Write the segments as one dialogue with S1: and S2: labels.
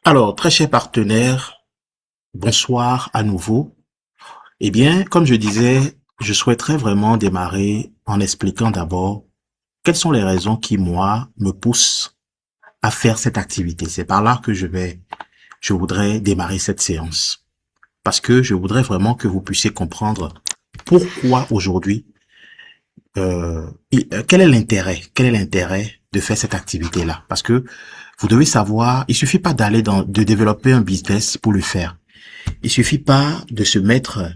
S1: Alors, très chers partenaires, bonsoir à nouveau. Eh bien, comme je disais, je souhaiterais vraiment démarrer en expliquant d'abord quelles sont les raisons qui, moi, me poussent à faire cette activité. C'est par là que je voudrais démarrer cette séance. Parce que je voudrais vraiment que vous puissiez comprendre pourquoi aujourd'hui, quel est l'intérêt de faire cette activité-là. Parce que vous devez savoir, il suffit pas de développer un business pour le faire. Il suffit pas de se mettre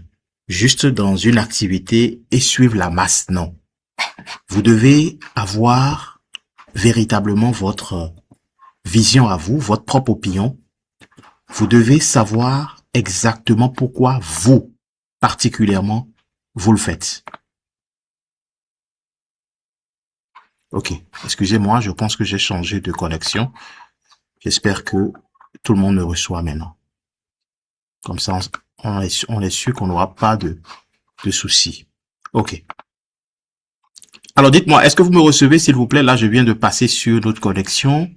S1: juste dans une activité et suivre la masse, non. Vous devez avoir véritablement votre vision à vous, votre propre opinion. Vous devez savoir exactement pourquoi vous, particulièrement, vous le faites. Ok, excusez-moi, je pense que j'ai changé de connexion. J'espère que tout le monde me reçoit maintenant. Comme ça, on est sûr qu'on n'aura pas de soucis. Ok. Alors dites-moi, est-ce que vous me recevez, s'il vous plaît? Là, je viens de passer sur notre connexion,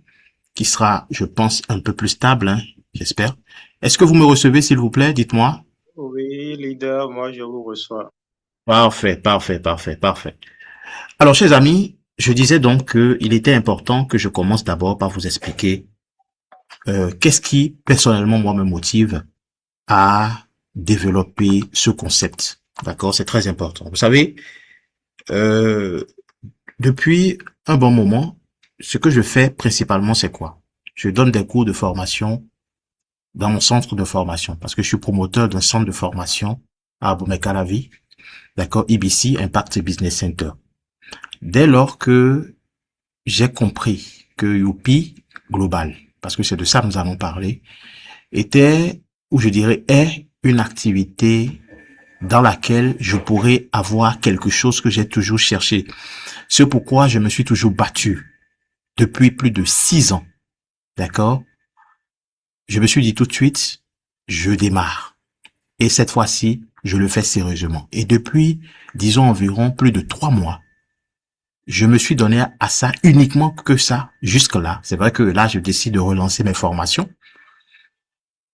S1: qui sera, je pense, un peu plus stable, hein, j'espère. Est-ce que vous me recevez, s'il vous plaît? Dites-moi.
S2: Oui, leader, moi je vous reçois.
S1: Parfait, parfait, parfait, parfait. Alors, chers amis, je disais donc qu'il était important que je commence d'abord par vous expliquer qu'est-ce qui, personnellement, moi, me motive à développer ce concept. D'accord? C'est très important. Vous savez, euh, depuis un bon moment, ce que je fais principalement, c'est quoi? Je donne des cours de formation dans mon centre de formation parce que je suis promoteur d'un centre de formation à Abomey-Calavi, d'accord, IBC, Impact Business Center. Dès lors que j'ai compris que Youpi Global, parce que c'est de ça que nous allons parler, était, ou je dirais, est une activité dans laquelle je pourrais avoir quelque chose que j'ai toujours cherché. C'est pourquoi je me suis toujours battu depuis plus de 6 ans. D'accord? Je me suis dit tout de suite, je démarre. Et cette fois-ci, je le fais sérieusement. Et depuis, disons environ plus de 3 mois, je me suis donné à ça uniquement que ça, jusque-là. C'est vrai que là, je décide de relancer mes formations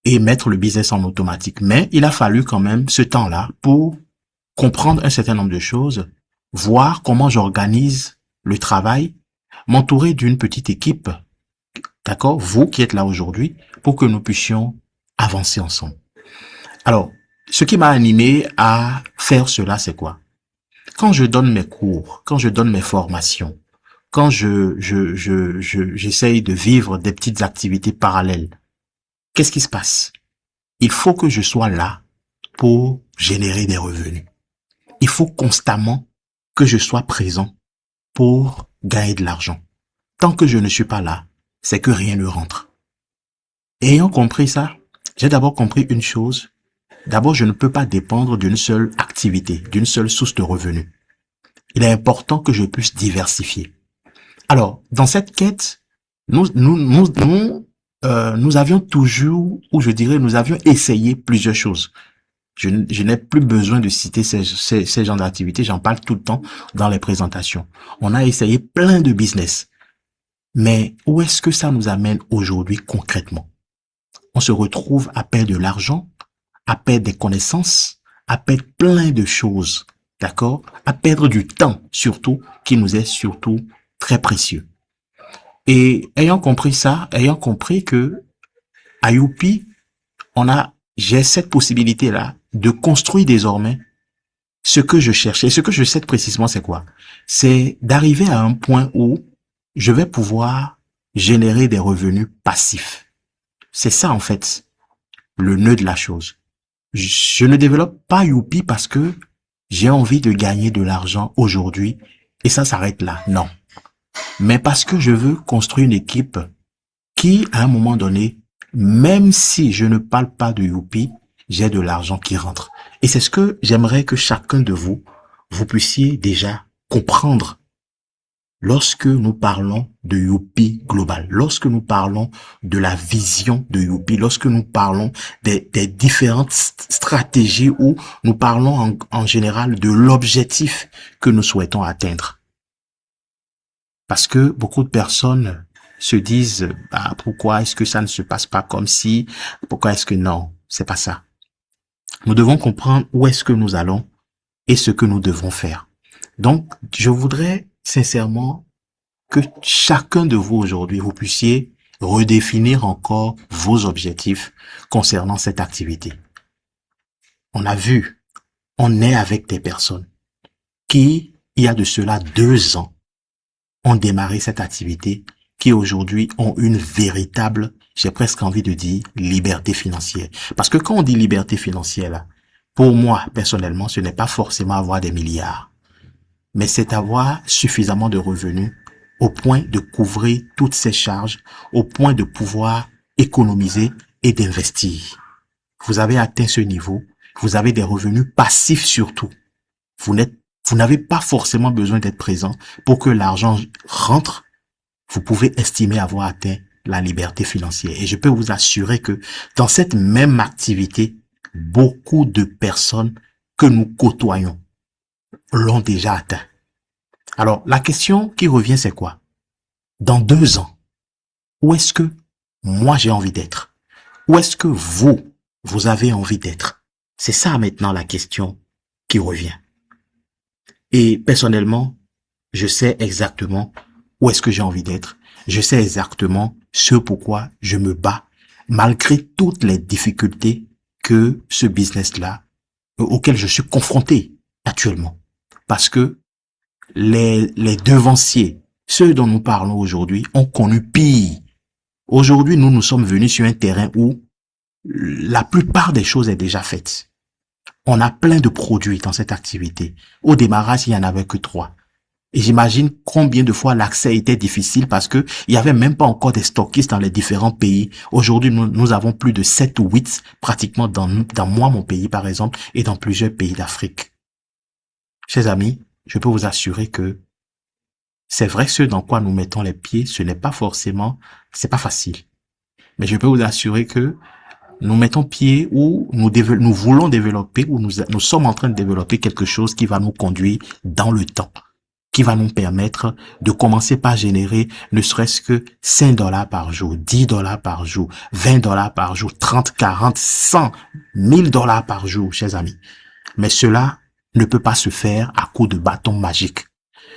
S1: et mettre le business en automatique. Mais il a fallu quand même ce temps-là pour comprendre un certain nombre de choses, voir comment j'organise le travail, m'entourer d'une petite équipe, d'accord, vous qui êtes là aujourd'hui, pour que nous puissions avancer ensemble. Alors, ce qui m'a animé à faire cela, c'est quoi? Quand je donne mes cours, quand je donne mes formations, quand j'essaye de vivre des petites activités parallèles, qu'est-ce qui se passe? Il faut que je sois là pour générer des revenus. Il faut constamment que je sois présent pour gagner de l'argent. Tant que je ne suis pas là, c'est que rien ne rentre. Et ayant compris ça, j'ai d'abord compris une chose. D'abord, je ne peux pas dépendre d'une seule activité, d'une seule source de revenus. Il est important que je puisse diversifier. Alors, dans cette quête, nous avions toujours, ou je dirais, nous avions essayé plusieurs choses. Je n'ai plus besoin de citer ces genres d'activités, j'en parle tout le temps dans les présentations. On a essayé plein de business. Mais où est-ce que ça nous amène aujourd'hui concrètement? On se retrouve à perdre de l'argent, à perdre des connaissances, à perdre plein de choses, d'accord? À perdre du temps surtout, qui nous est surtout très précieux. Et ayant compris ça, ayant compris que à Youpi, j'ai cette possibilité-là de construire désormais ce que je cherchais. Ce que je sais précisément, c'est quoi? C'est d'arriver à un point où je vais pouvoir générer des revenus passifs. C'est ça, en fait, le nœud de la chose. Je ne développe pas Youpi parce que j'ai envie de gagner de l'argent aujourd'hui et ça s'arrête là. Non. Mais parce que je veux construire une équipe qui, à un moment donné, même si je ne parle pas de Youpi, j'ai de l'argent qui rentre. Et c'est ce que j'aimerais que chacun de vous, vous puissiez déjà comprendre lorsque nous parlons de Youpi Global, lorsque nous parlons de la vision de Youpi, lorsque nous parlons des différentes stratégies ou nous parlons en général de l'objectif que nous souhaitons atteindre. Parce que beaucoup de personnes se disent, bah, pourquoi est-ce que ça ne se passe pas comme si, pourquoi est-ce que non, c'est pas ça. Nous devons comprendre où est-ce que nous allons et ce que nous devons faire. Donc, je voudrais sincèrement que chacun de vous aujourd'hui, vous puissiez redéfinir encore vos objectifs concernant cette activité. On a vu, on est avec des personnes qui, il y a de cela 2 ans, ont démarré cette activité, qui aujourd'hui ont une véritable, j'ai presque envie de dire, liberté financière. Parce que quand on dit liberté financière, là, pour moi, personnellement, ce n'est pas forcément avoir des milliards, mais c'est avoir suffisamment de revenus au point de couvrir toutes ces charges, au point de pouvoir économiser et d'investir. Vous avez atteint ce niveau, vous avez des revenus passifs surtout. Vous n'avez pas forcément besoin d'être présent pour que l'argent rentre. Vous pouvez estimer avoir atteint la liberté financière. Et je peux vous assurer que dans cette même activité, beaucoup de personnes que nous côtoyons l'ont déjà atteint. Alors, la question qui revient, c'est quoi? Dans 2 ans, où est-ce que moi j'ai envie d'être? Où est-ce que vous avez envie d'être? C'est ça maintenant la question qui revient. Et personnellement, je sais exactement où est-ce que j'ai envie d'être. Je sais exactement ce pourquoi je me bats, malgré toutes les difficultés que ce business-là, auquel je suis confronté actuellement. Parce que les devanciers, ceux dont nous parlons aujourd'hui, ont connu pire. Aujourd'hui, nous sommes venus sur un terrain où la plupart des choses est déjà faite. On a plein de produits dans cette activité. Au démarrage, il n'y en avait que 3. Et j'imagine combien de fois l'accès était difficile parce que il y avait même pas encore des stockistes dans les différents pays. Aujourd'hui, nous avons plus de 7 ou 8 pratiquement dans moi, mon pays par exemple, et dans plusieurs pays d'Afrique. Chers amis, je peux vous assurer que c'est vrai que ce dans quoi nous mettons les pieds, ce n'est pas forcément, c'est pas facile. Mais je peux vous assurer que nous mettons pied où nous voulons développer, où nous sommes en train de développer quelque chose qui va nous conduire dans le temps, qui va nous permettre de commencer par générer ne serait-ce que $5 par jour, $10 par jour, $20 par jour, 30, 40, 100, $1000 par jour, chers amis. Mais cela ne peut pas se faire à coup de bâton magique.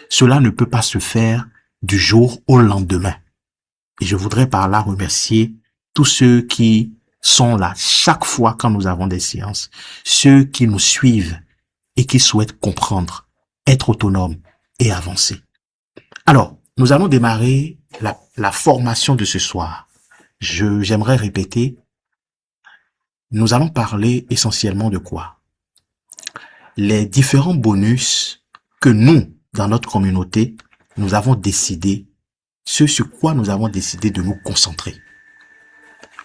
S1: Cela ne peut pas se faire du jour au lendemain. Et je voudrais par là remercier tous ceux qui sont là chaque fois quand nous avons des séances, ceux qui nous suivent et qui souhaitent comprendre, être autonomes et avancer. Alors, nous allons démarrer la formation de ce soir. J'aimerais répéter, nous allons parler essentiellement de quoi? Les différents bonus que nous, dans notre communauté, nous avons décidé, ce sur quoi nous avons décidé de nous concentrer.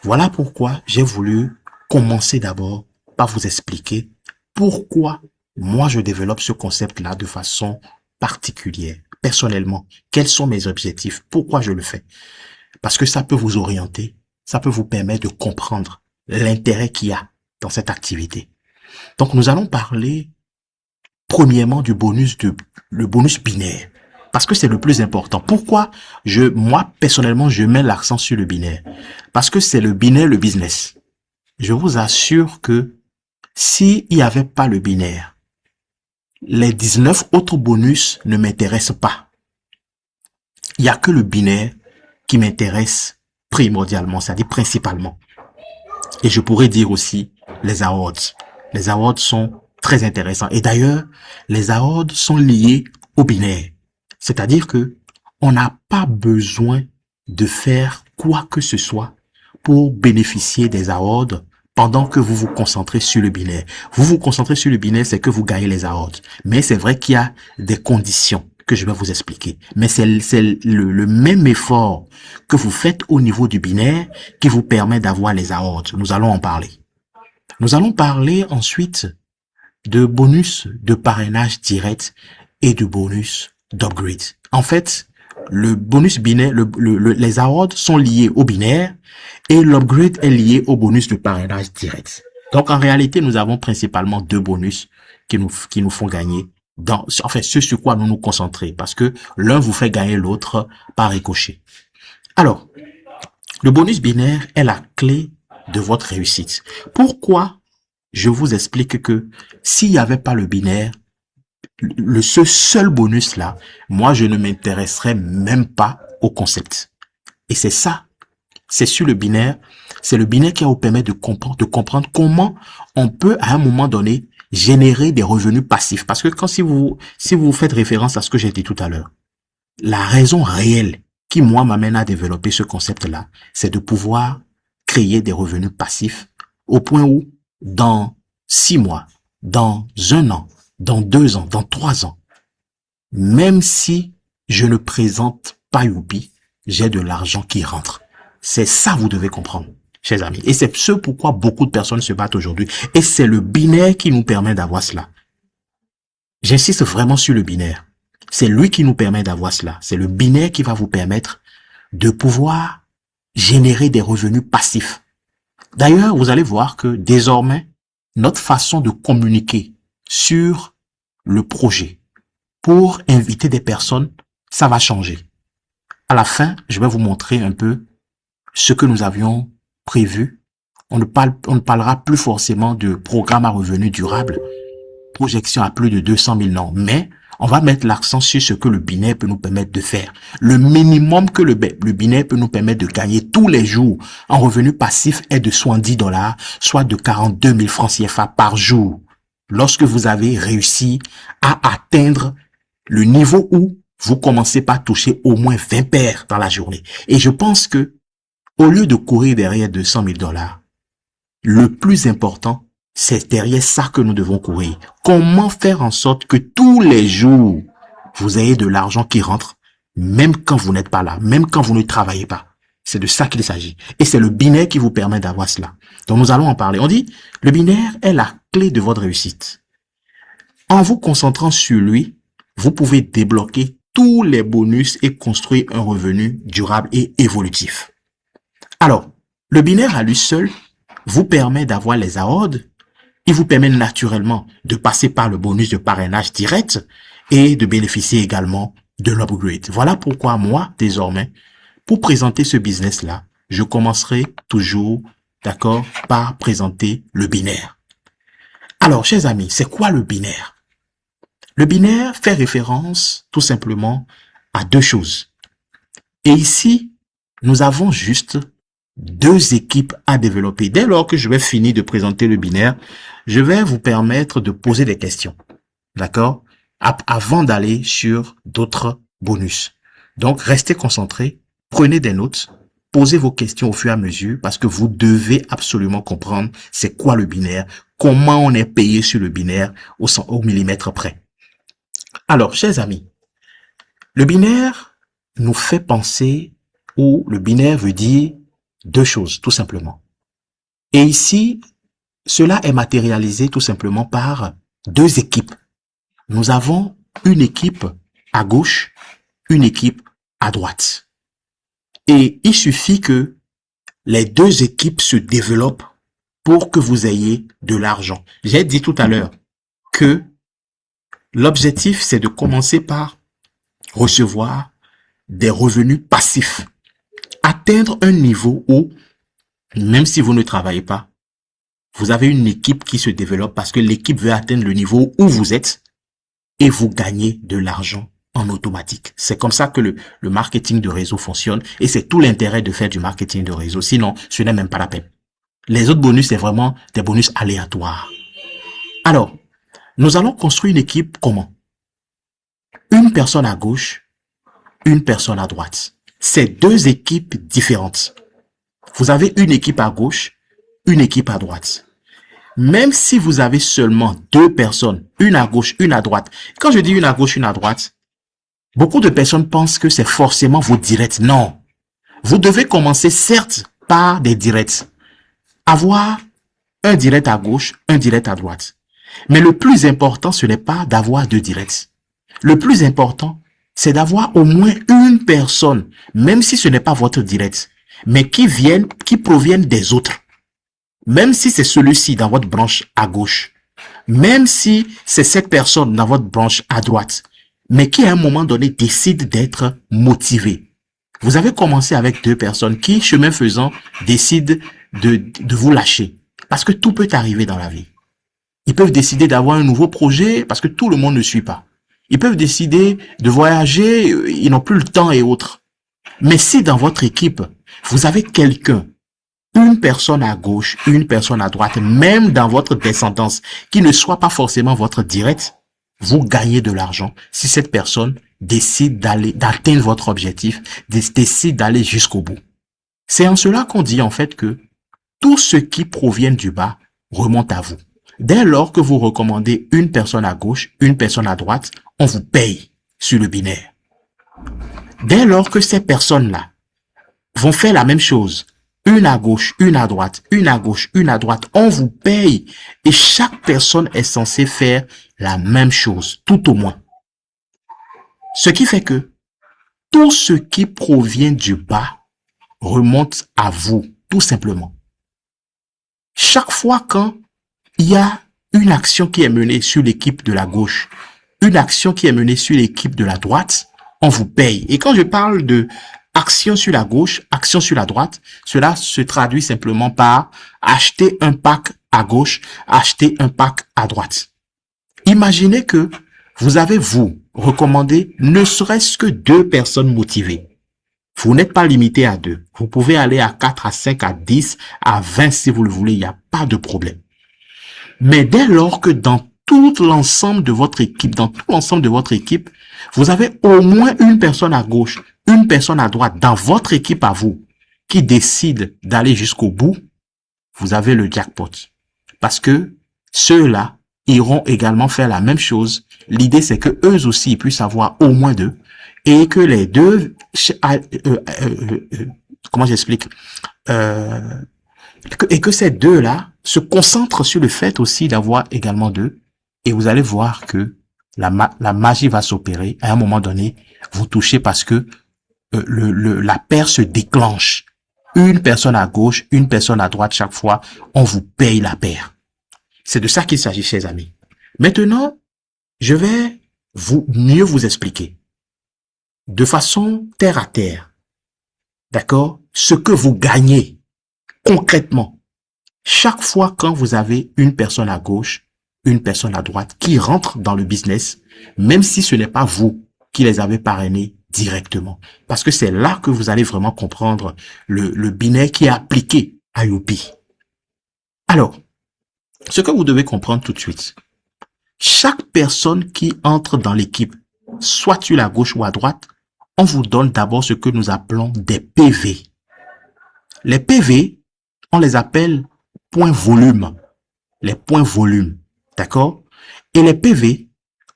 S1: Voilà pourquoi j'ai voulu commencer d'abord par vous expliquer pourquoi moi je développe ce concept-là de façon particulière. Personnellement, quels sont mes objectifs? Pourquoi je le fais? Parce que ça peut vous orienter, ça peut vous permettre de comprendre l'intérêt qu'il y a dans cette activité. Donc nous allons parler premièrement du le bonus binaire. Parce que c'est le plus important. Pourquoi moi, personnellement, je mets l'accent sur le binaire? Parce que c'est le binaire, le business. Je vous assure que s'il n'y avait pas le binaire, les 19 autres bonus ne m'intéressent pas. Il n'y a que le binaire qui m'intéresse primordialement, c'est-à-dire principalement. Et je pourrais dire aussi les awards. Les awards sont très intéressants. Et d'ailleurs, les awards sont liés au binaire. C'est-à-dire que on n'a pas besoin de faire quoi que ce soit pour bénéficier des awards pendant que vous vous concentrez sur le binaire. Vous vous concentrez sur le binaire, c'est que vous gagnez les awards. Mais c'est vrai qu'il y a des conditions que je vais vous expliquer. Mais c'est le même effort que vous faites au niveau du binaire qui vous permet d'avoir les awards. Nous allons en parler. Nous allons parler ensuite de bonus de parrainage direct et de bonus d'upgrade. En fait, le bonus binaire, les awards sont liés au binaire et l'upgrade est lié au bonus de parrainage direct. Donc, en réalité, nous avons principalement 2 bonus qui nous font gagner ce sur quoi nous nous concentrer parce que l'un vous fait gagner l'autre par ricochet. Alors, le bonus binaire est la clé de votre réussite. Pourquoi je vous explique que s'il n'y avait pas le binaire, ce seul bonus là, moi je ne m'intéresserais même pas au concept. Et c'est ça, c'est sur le binaire, c'est le binaire qui va vous permettre de comprendre comment on peut à un moment donné générer des revenus passifs. Parce que si vous faites référence à ce que j'ai dit tout à l'heure, la raison réelle qui moi m'amène à développer ce concept là, c'est de pouvoir créer des revenus passifs au point où dans 6 mois, dans 1 an, dans 2 ans, dans 3 ans, même si je ne présente pas Youpi, j'ai de l'argent qui rentre. C'est ça vous devez comprendre, chers amis. Et c'est ce pourquoi beaucoup de personnes se battent aujourd'hui. Et c'est le binaire qui nous permet d'avoir cela. J'insiste vraiment sur le binaire. C'est lui qui nous permet d'avoir cela. C'est le binaire qui va vous permettre de pouvoir générer des revenus passifs. D'ailleurs, vous allez voir que désormais, notre façon de communiquer sur le projet pour inviter des personnes, ça va changer. À la fin, je vais vous montrer un peu ce que nous avions prévu. On ne parlera plus forcément de programme à revenus durables, projection à plus de 200 000 non, mais on va mettre l'accent sur ce que le binaire peut nous permettre de faire. Le minimum que le binaire peut nous permettre de gagner tous les jours en revenus passifs est de $70, soit de 42 000 francs CFA par jour. Lorsque vous avez réussi à atteindre le niveau où vous commencez par toucher au moins 20 paires dans la journée. Et je pense que, au lieu de courir derrière $200 000, le plus important, c'est derrière ça que nous devons courir. Comment faire en sorte que tous les jours, vous ayez de l'argent qui rentre, même quand vous n'êtes pas là, même quand vous ne travaillez pas. C'est de ça qu'il s'agit. Et c'est le binaire qui vous permet d'avoir cela. Donc nous allons en parler. On dit, le binaire est la clé de votre réussite. En vous concentrant sur lui, vous pouvez débloquer tous les bonus et construire un revenu durable et évolutif. Alors, le binaire à lui seul vous permet d'avoir les AOD. Il vous permet naturellement de passer par le bonus de parrainage direct et de bénéficier également de l'upgrade. Voilà pourquoi moi, désormais, pour présenter ce business-là, je commencerai toujours, d'accord, par présenter le binaire. Alors, chers amis, c'est quoi le binaire? Le binaire fait référence tout simplement à 2 choses. Et ici, nous avons juste 2 équipes à développer. Dès lors que je vais finir de présenter le binaire, je vais vous permettre de poser des questions. D'accord? Avant d'aller sur d'autres bonus. Donc, restez concentrés, prenez des notes, posez vos questions au fur et à mesure parce que vous devez absolument comprendre c'est quoi le binaire, comment on est payé sur le binaire au millimètre près. Alors, chers amis, le binaire nous fait penser, ou le binaire veut dire 2 choses, tout simplement. Et ici, cela est matérialisé tout simplement par 2 équipes. Nous avons une équipe à gauche, une équipe à droite. Et il suffit que les 2 équipes se développent pour que vous ayez de l'argent. J'ai dit tout à l'heure que l'objectif, c'est de commencer par recevoir des revenus passifs. Atteindre un niveau où, même si vous ne travaillez pas, vous avez une équipe qui se développe parce que l'équipe veut atteindre le niveau où vous êtes et vous gagnez de l'argent en automatique. C'est comme ça que le marketing de réseau fonctionne et c'est tout l'intérêt de faire du marketing de réseau. Sinon, ce n'est même pas la peine. Les autres bonus, c'est vraiment des bonus aléatoires. Alors, nous allons construire une équipe comment? Une personne à gauche, une personne à droite. C'est 2 équipes différentes. Vous avez une équipe à gauche, une équipe à droite. Même si vous avez seulement 2 personnes, une à gauche, une à droite. Quand je dis une à gauche, une à droite, beaucoup de personnes pensent que c'est forcément vos directs. Non. Vous devez commencer certes par des directs. Avoir un direct à gauche, un direct à droite. Mais le plus important, ce n'est pas d'avoir 2 directs. Le plus important, c'est d'avoir au moins une personne, même si ce n'est pas votre direct, mais qui proviennent des autres. Même si c'est celui-ci dans votre branche à gauche, même si c'est cette personne dans votre branche à droite, mais qui à un moment donné décide d'être motivé. Vous avez commencé avec 2 personnes qui, chemin faisant, décident de vous lâcher. Parce que tout peut arriver dans la vie. Ils peuvent décider d'avoir un nouveau projet parce que tout le monde ne suit pas. Ils peuvent décider de voyager, ils n'ont plus le temps et autres. Mais si dans votre équipe, vous avez quelqu'un, une personne à gauche, une personne à droite, même dans votre descendance, qui ne soit pas forcément votre direct, vous gagnez de l'argent si cette personne décide d'atteindre votre objectif, décide d'aller jusqu'au bout. C'est en cela qu'on dit en fait que tout ce qui provient du bas remonte à vous. Dès lors que vous recommandez une personne à gauche, une personne à droite, on vous paye sur le binaire. Dès lors que ces personnes-là vont faire la même chose, une à gauche, une à droite, une à gauche, une à droite, on vous paye et chaque personne est censée faire la même chose, tout au moins. Ce qui fait que tout ce qui provient du bas remonte à vous, tout simplement. Chaque fois quand il y a une action qui est menée sur l'équipe de la gauche, une action qui est menée sur l'équipe de la droite, on vous paye. Et quand je parle de action sur la gauche, action sur la droite, cela se traduit simplement par acheter un pack à gauche, acheter un pack à droite. Imaginez que vous avez, vous, recommandé ne serait-ce que 2 personnes motivées. Vous n'êtes pas limité à 2. Vous pouvez aller à 4, à 5, à 10, à 20 si vous le voulez, il n'y a pas de problème. Mais dès lors que dans tout l'ensemble de votre équipe, vous avez au moins une personne à gauche, une personne à droite dans votre équipe à vous qui décide d'aller jusqu'au bout, vous avez le jackpot. Parce que ceux-là iront également faire la même chose. L'idée, c'est que eux aussi ils puissent avoir au moins 2 et que les deux, comment j'explique, et que ces 2-là se concentrent sur le fait aussi d'avoir également 2 et vous allez voir que la magie va s'opérer. À un moment donné, vous touchez parce que la paire se déclenche. Une personne à gauche, une personne à droite chaque fois, on vous paye la paire. C'est de ça qu'il s'agit, chers amis. Maintenant, je vais mieux vous expliquer de façon terre à terre, d'accord, ce que vous gagnez concrètement chaque fois quand vous avez une personne à gauche, une personne à droite qui rentre dans le business, même si ce n'est pas vous qui les avez parrainés directement. Parce que c'est là que vous allez vraiment comprendre le binaire qui est appliqué à Youpi. Alors, ce que vous devez comprendre tout de suite, chaque personne qui entre dans l'équipe, soit sur la gauche ou à droite, on vous donne d'abord ce que nous appelons des PV. Les PV, on les appelle points volume. Les points volume. D'accord? Et les PV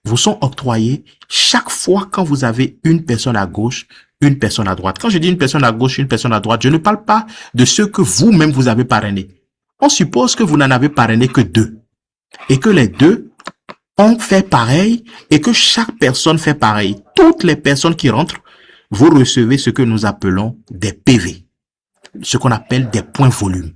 S1: vous sont octroyés chaque fois quand vous avez une personne à gauche, une personne à droite. Quand je dis une personne à gauche, une personne à droite, je ne parle pas de ceux que vous-même vous avez parrainés. On suppose que vous n'en avez parrainé que 2. Et que les 2 ont fait pareil et que chaque personne fait pareil. Toutes les personnes qui rentrent, vous recevez ce que nous appelons des PV. Ce qu'on appelle des points volume.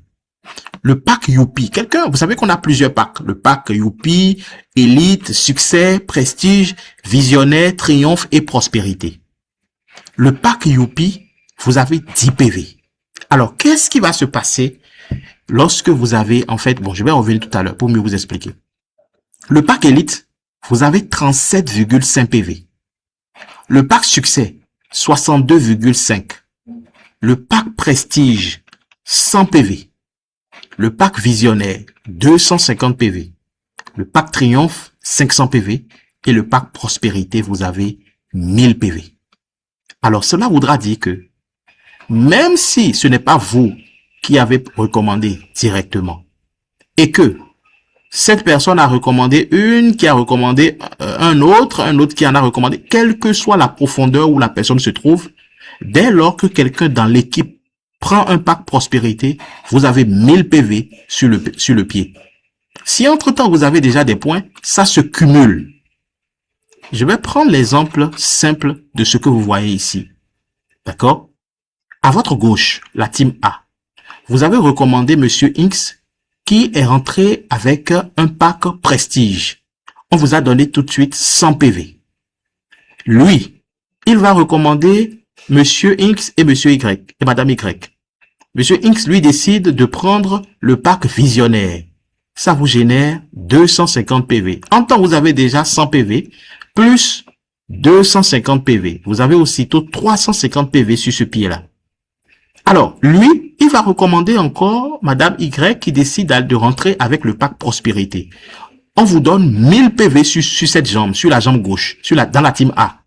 S1: Le pack Youpi. Vous savez qu'on a plusieurs packs. Le pack Youpi, Élite, Succès, Prestige, Visionnaire, Triomphe et Prospérité. Le pack Youpi, vous avez 10 PV. Alors, qu'est-ce qui va se passer lorsque vous avez, en fait, bon, je vais revenir tout à l'heure pour mieux vous expliquer. Le pack Élite, vous avez 37,5 PV. Le pack Succès, 62,5. Le pack Prestige, 100 PV. Le pack Visionnaire, 250 PV. Le pack Triomphe, 500 PV. Et le pack Prospérité, vous avez 1000 PV. Alors, cela voudra dire que, même si ce n'est pas vous qui avez recommandé directement, et que cette personne a recommandé une, qui a recommandé un autre qui en a recommandé, quelle que soit la profondeur où la personne se trouve, dès lors que quelqu'un dans l'équipe prend un pack Prospérité, vous avez 1000 PV sur le pied. Si entre-temps vous avez déjà des points, ça se cumule. Je vais prendre l'exemple simple de ce que vous voyez ici. D'accord? À votre gauche, la team A, vous avez recommandé Monsieur X qui est rentré avec un pack Prestige. On vous a donné tout de suite 100 PV. Lui, il va recommander Monsieur X et Monsieur Y, et Madame Y. Monsieur X, lui, décide de prendre le pack visionnaire. Ça vous génère 250 PV. En temps, vous avez déjà 100 PV, plus 250 PV. Vous avez aussitôt 350 PV sur ce pied-là. Alors, lui, il va recommander encore Madame Y qui décide de rentrer avec le pack prospérité. On vous donne 1000 PV sur cette jambe, sur la jambe gauche, dans la team A.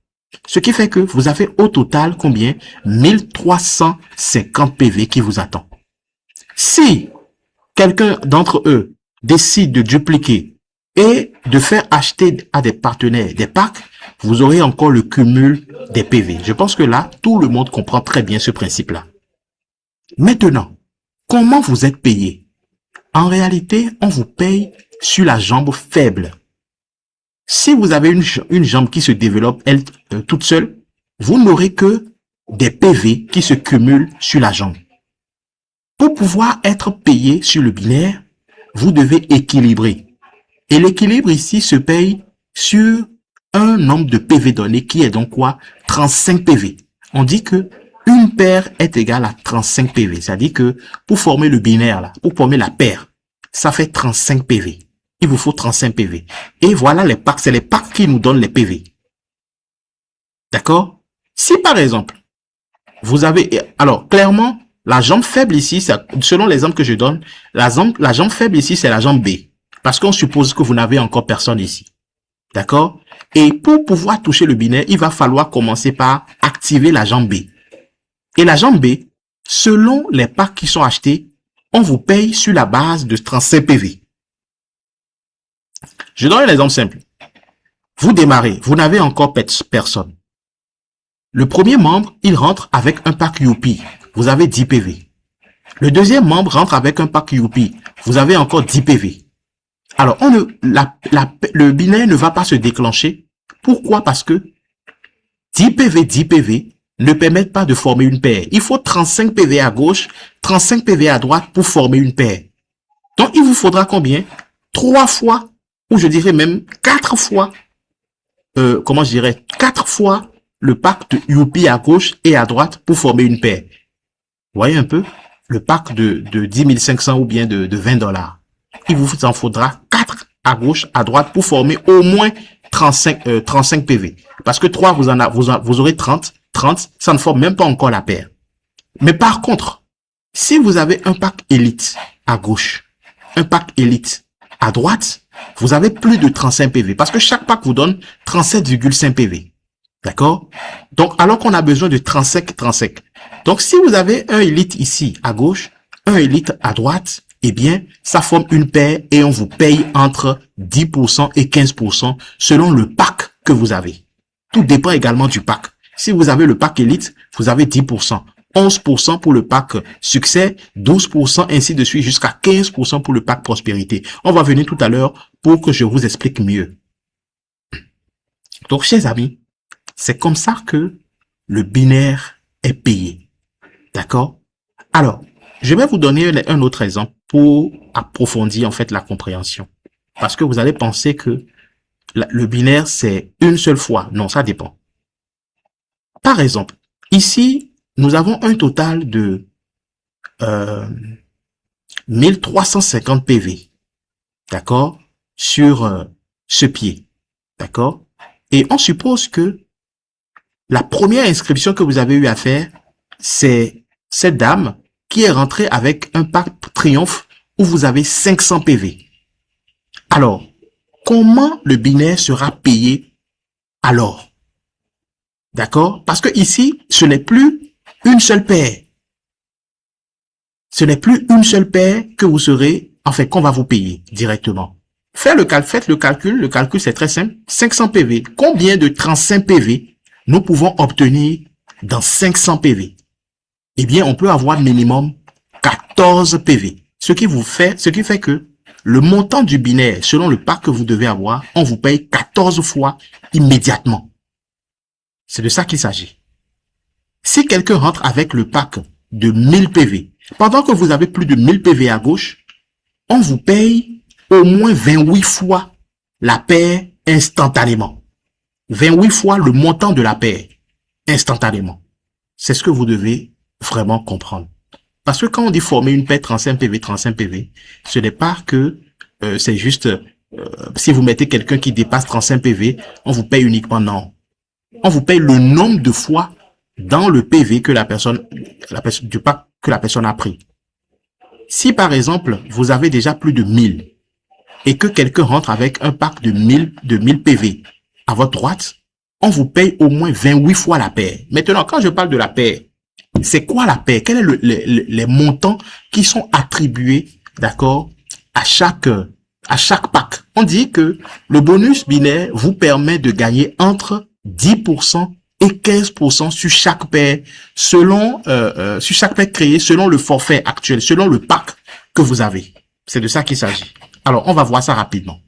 S1: Ce qui fait que vous avez au total combien? 1350 PV qui vous attend. Si quelqu'un d'entre eux décide de dupliquer et de faire acheter à des partenaires des packs, vous aurez encore le cumul des PV. Je pense que là, tout le monde comprend très bien ce principe-là. Maintenant, comment vous êtes payé? En réalité, on vous paye sur la jambe faible. Si vous avez une jambe qui se développe elle toute seule, vous n'aurez que des PV qui se cumulent sur la jambe. Pour pouvoir être payé sur le binaire, vous devez équilibrer. Et l'équilibre ici se paye sur un nombre de PV donné qui est donc quoi? 35 PV. On dit que une paire est égale à 35 PV. C'est-à-dire que pour former le binaire, là, pour former la paire, ça fait 35 PV. Il vous faut 35 PV. Et voilà les packs. C'est les packs qui nous donnent les PV. D'accord? Si par exemple, vous avez... Alors, clairement, la jambe faible ici, selon l'exemple que je donne, la jambe faible ici, c'est la jambe B. Parce qu'on suppose que vous n'avez encore personne ici. D'accord? Et pour pouvoir toucher le binaire, il va falloir commencer par activer la jambe B. Et la jambe B, selon les packs qui sont achetés, on vous paye sur la base de 35 PV. Je donne un exemple simple. Vous démarrez, vous n'avez encore personne. Le premier membre, il rentre avec un pack Youpi. Vous avez 10 PV. Le deuxième membre rentre avec un pack Youpi. Vous avez encore 10 PV. Alors, le binaire ne va pas se déclencher. Pourquoi? Parce que 10 PV ne permettent pas de former une paire. Il faut 35 PV à gauche, 35 PV à droite pour former une paire. Donc, il vous faudra combien? 3 fois, ou je dirais même 4 fois, 4 fois le pack de Youpi à gauche et à droite pour former une paire. Vous voyez un peu? Le pack de 10 500 ou bien de $20. Il vous en faudra 4 à gauche, à droite pour former au moins 35 PV. Parce que 3, vous aurez 30, ça ne forme même pas encore la paire. Mais par contre, si vous avez un pack élite à gauche, un pack élite à droite, vous avez plus de 35 PV. Parce que chaque pack vous donne 37,5 PV. D'accord? Donc, alors qu'on a besoin de 35. Donc, si vous avez un élite ici à gauche, un élite à droite, eh bien, ça forme une paire et on vous paye entre 10% et 15% selon le pack que vous avez. Tout dépend également du pack. Si vous avez le pack élite, vous avez 10%. 11% pour le pack succès, 12% ainsi de suite jusqu'à 15% pour le pack prospérité. On va venir tout à l'heure pour que je vous explique mieux. Donc, chers amis, c'est comme ça que le binaire est payé. D'accord? Alors, je vais vous donner un autre exemple pour approfondir en fait la compréhension. Parce que vous allez penser que le binaire, c'est une seule fois. Non, ça dépend. Par exemple, ici, nous avons un total de 1350 PV. D'accord? Sur ce pied. D'accord? Et on suppose que la première inscription que vous avez eu à faire, c'est cette dame qui est rentrée avec un pack Triomphe où vous avez 500 PV. Alors, comment le binaire sera payé alors? D'accord? Parce que ici, ce n'est plus une seule paire. Ce n'est plus une seule paire que vous serez, qu'on va vous payer directement. Faites le calcul, c'est très simple. 500 PV. Combien de 35 PV nous pouvons obtenir dans 500 PV? Eh bien, on peut avoir minimum 14 PV. Ce qui fait que le montant du binaire, selon le pack que vous devez avoir, on vous paye 14 fois immédiatement. C'est de ça qu'il s'agit. Si quelqu'un rentre avec le pack de 1000 PV, pendant que vous avez plus de 1000 PV à gauche, on vous paye au moins 28 fois la paire instantanément. 28 fois le montant de la paire instantanément. C'est ce que vous devez vraiment comprendre. Parce que quand on dit former une paire 35 PV, 35 PV, ce n'est pas que c'est juste si vous mettez quelqu'un qui dépasse 35 PV, on vous paye uniquement, non. On vous paye le nombre de fois dans le PV que du pack que la personne a pris. Si par exemple, vous avez déjà plus de 1000 et que quelqu'un rentre avec un pack de 1000 PV à votre droite, on vous paye au moins 28 fois la paire. Maintenant, quand je parle de la paire, c'est quoi la paire? Quels sont les montants qui sont attribués, d'accord, à chaque pack? On dit que le bonus binaire vous permet de gagner entre 10% et 15% sur chaque paire, selon sur chaque paire créée, selon le forfait actuel, selon le pack que vous avez. C'est de ça qu'il s'agit. Alors, on va voir ça rapidement.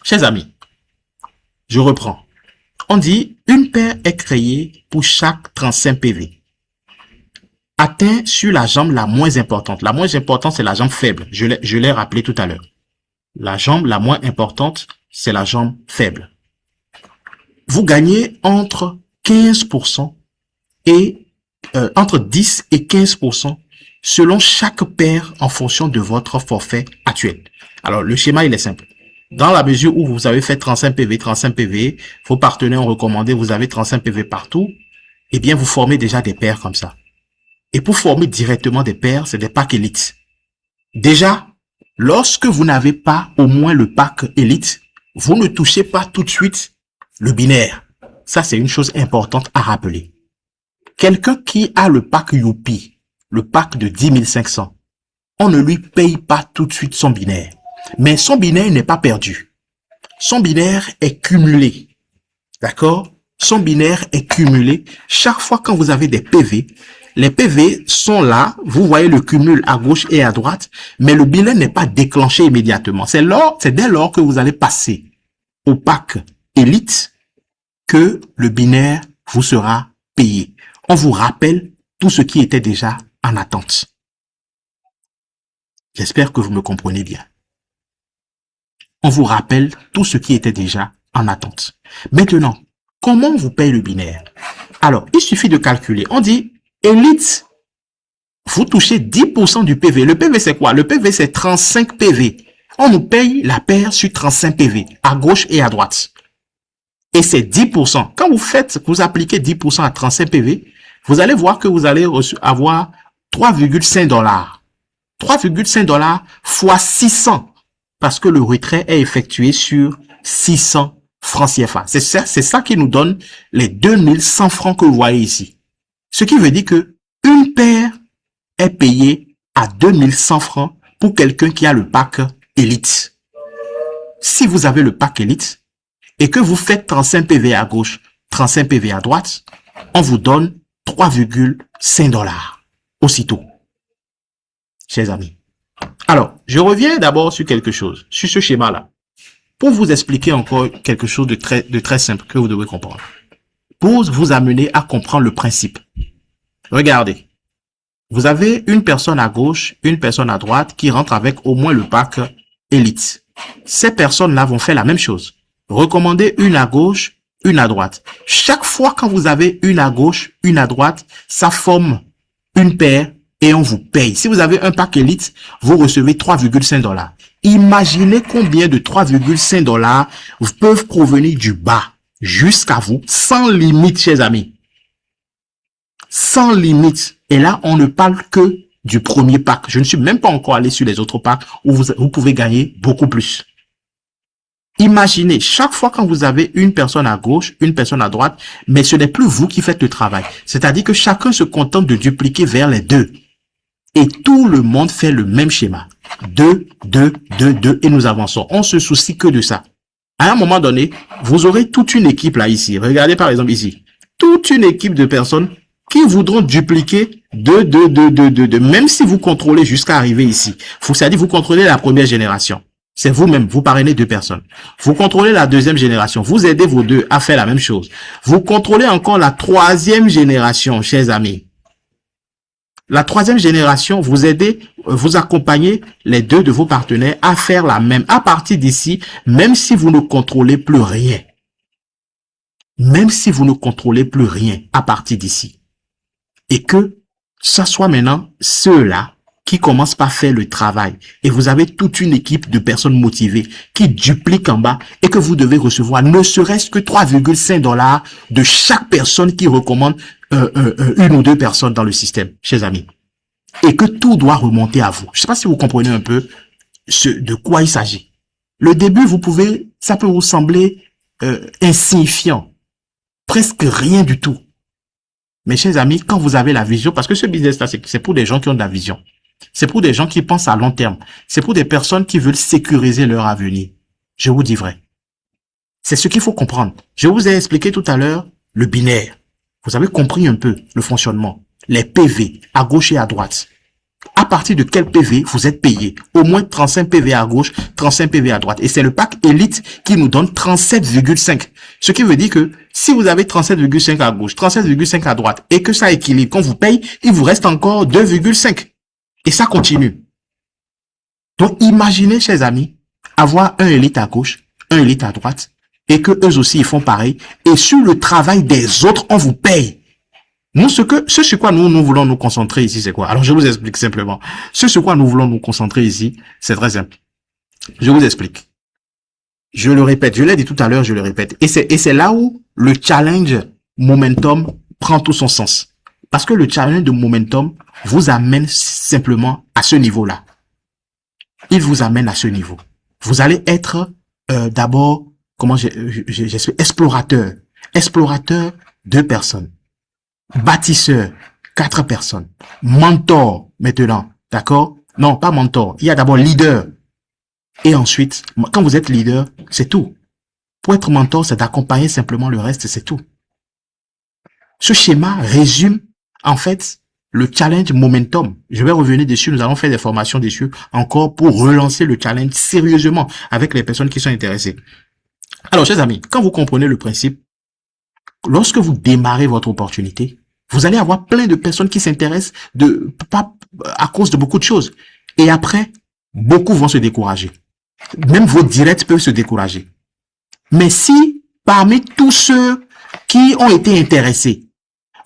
S1: Chers amis, je reprends. On dit une paire est créée pour chaque 35 PV. Atteint sur la jambe la moins importante. La moins importante, c'est la jambe faible. Je l'ai rappelé tout à l'heure. La jambe la moins importante, c'est la jambe faible. Vous gagnez entre 15% et entre 10 et 15% selon chaque paire en fonction de votre forfait actuel. Alors, le schéma, il est simple. Dans la mesure où vous avez fait 35 PV, vos partenaires ont recommandé, vous avez 35 PV partout, eh bien, vous formez déjà des paires comme ça. Et pour former directement des paires, c'est des packs élites. Déjà, lorsque vous n'avez pas au moins le pack élite, vous ne touchez pas tout de suite le binaire. Ça, c'est une chose importante à rappeler. Quelqu'un qui a le pack Youpi, le pack de 10 500, on ne lui paye pas tout de suite son binaire. Mais son binaire n'est pas perdu. Son binaire est cumulé. D'accord? Son binaire est cumulé. Chaque fois quand vous avez des PV, les PV sont là. Vous voyez le cumul à gauche et à droite, mais le binaire n'est pas déclenché immédiatement. C'est dès lors que vous allez passer au pack élite que le binaire vous sera payé. On vous rappelle tout ce qui était déjà en attente. J'espère que vous me comprenez bien. On vous rappelle tout ce qui était déjà en attente. Maintenant, comment on vous paye le binaire? Alors, il suffit de calculer. On dit, élite, vous touchez 10% du PV. Le PV, c'est quoi? Le PV, c'est 35 PV. On nous paye la paire sur 35 PV, à gauche et à droite. Et c'est 10%. Quand vous appliquez 10% à 35 PV, vous allez voir que vous allez avoir 3,5 $. 3,5 $ fois 600. Parce que le retrait est effectué sur 600 francs CFA. C'est ça qui nous donne les 2100 francs que vous voyez ici. Ce qui veut dire que une paire est payée à 2100 francs pour quelqu'un qui a le pack élite. Si vous avez le pack élite et que vous faites 35 PV à gauche, 35 PV à droite, on vous donne 3,5 $ aussitôt. Chers amis. Alors, je reviens d'abord sur quelque chose, sur ce schéma-là, pour vous expliquer encore quelque chose de très simple que vous devez comprendre. Pour vous amener à comprendre le principe. Regardez. Vous avez une personne à gauche, une personne à droite qui rentre avec au moins le pack élite. Ces personnes-là vont faire la même chose. Recommander une à gauche, une à droite. Chaque fois quand vous avez une à gauche, une à droite, ça forme une paire et on vous paye. Si vous avez un pack élite, vous recevez 3,5 $. Imaginez combien de 3,5 $ peuvent provenir du bas jusqu'à vous, sans limite, chers amis. Sans limite. Et là, on ne parle que du premier pack. Je ne suis même pas encore allé sur les autres packs où vous pouvez gagner beaucoup plus. Imaginez, chaque fois quand vous avez une personne à gauche, une personne à droite, mais ce n'est plus vous qui faites le travail. C'est-à-dire que chacun se contente de dupliquer vers les deux. Et tout le monde fait le même schéma. 2, 2, 2, 2, et nous avançons. On se soucie que de ça. À un moment donné, vous aurez toute une équipe là ici. Regardez par exemple ici. Toute une équipe de personnes qui voudront dupliquer 2, 2, 2, 2, 2, 2. Même si vous contrôlez jusqu'à arriver ici. C'est-à-dire vous contrôlez la première génération. C'est vous-même, vous parrainez 2 personnes. Vous contrôlez la deuxième génération. Vous aidez vos 2 à faire la même chose. Vous contrôlez encore la 3e génération, chers amis. La 3e génération, vous aidez, vous accompagnez les 2 de vos partenaires à faire la même. À partir d'ici, même si vous ne contrôlez plus rien. Même si vous ne contrôlez plus rien à partir d'ici. et que ça soit maintenant ceux-là qui commencent par faire le travail. Et vous avez toute une équipe de personnes motivées qui dupliquent en bas et que vous devez recevoir ne serait-ce que 3,5 $ de chaque personne qui recommande une ou deux personnes dans le système, chers amis. Et que tout doit remonter à vous. Je ne sais pas si vous comprenez un peu de quoi il s'agit. Le début, ça peut vous sembler insignifiant, presque rien du tout. Mes chers amis, quand vous avez la vision, parce que ce business-là, c'est pour des gens qui ont de la vision. C'est pour des gens qui pensent à long terme. C'est pour des personnes qui veulent sécuriser leur avenir. Je vous dis vrai. C'est ce qu'il faut comprendre. Je vous ai expliqué tout à l'heure le binaire. Vous avez compris un peu le fonctionnement. Les PV à gauche et à droite. À partir de quel PV vous êtes payé? Au moins 35 PV à gauche, 35 PV à droite. Et c'est le pack Elite qui nous donne 37,5. Ce qui veut dire que si vous avez 37,5 à gauche, 37,5 à droite et que ça équilibre, qu'on vous paye, il vous reste encore 2,5. Et ça continue. Donc imaginez, chers amis, avoir un Elite à gauche, un Elite à droite et que eux aussi ils font pareil. Et sur le travail des autres, on vous paye. Nous, ce sur quoi nous voulons nous concentrer ici, c'est quoi? Alors, je vous explique simplement. Ce sur quoi nous voulons nous concentrer ici, c'est très simple. Je vous explique. Je le répète, je l'ai dit tout à l'heure, je le répète. Et c'est là où le challenge momentum prend tout son sens. Parce que le challenge de momentum vous amène simplement à ce niveau-là. Il vous amène à ce niveau. Vous allez être d'abord, explorateur. Explorateur, 2 personnes. Bâtisseur, 4 personnes. Mentor, maintenant, d'accord? Non, pas mentor. Il y a d'abord leader. Et ensuite, quand vous êtes leader, c'est tout. Pour être mentor, c'est d'accompagner simplement le reste, c'est tout. Ce schéma résume, en fait, le challenge momentum. Je vais revenir dessus, nous allons faire des formations dessus encore pour relancer le challenge sérieusement avec les personnes qui sont intéressées. Alors, chers amis, quand vous comprenez le principe, lorsque vous démarrez votre opportunité, vous allez avoir plein de personnes qui s'intéressent à cause de beaucoup de choses. Et après, beaucoup vont se décourager. Même vos directs peuvent se décourager. Mais si, parmi tous ceux qui ont été intéressés,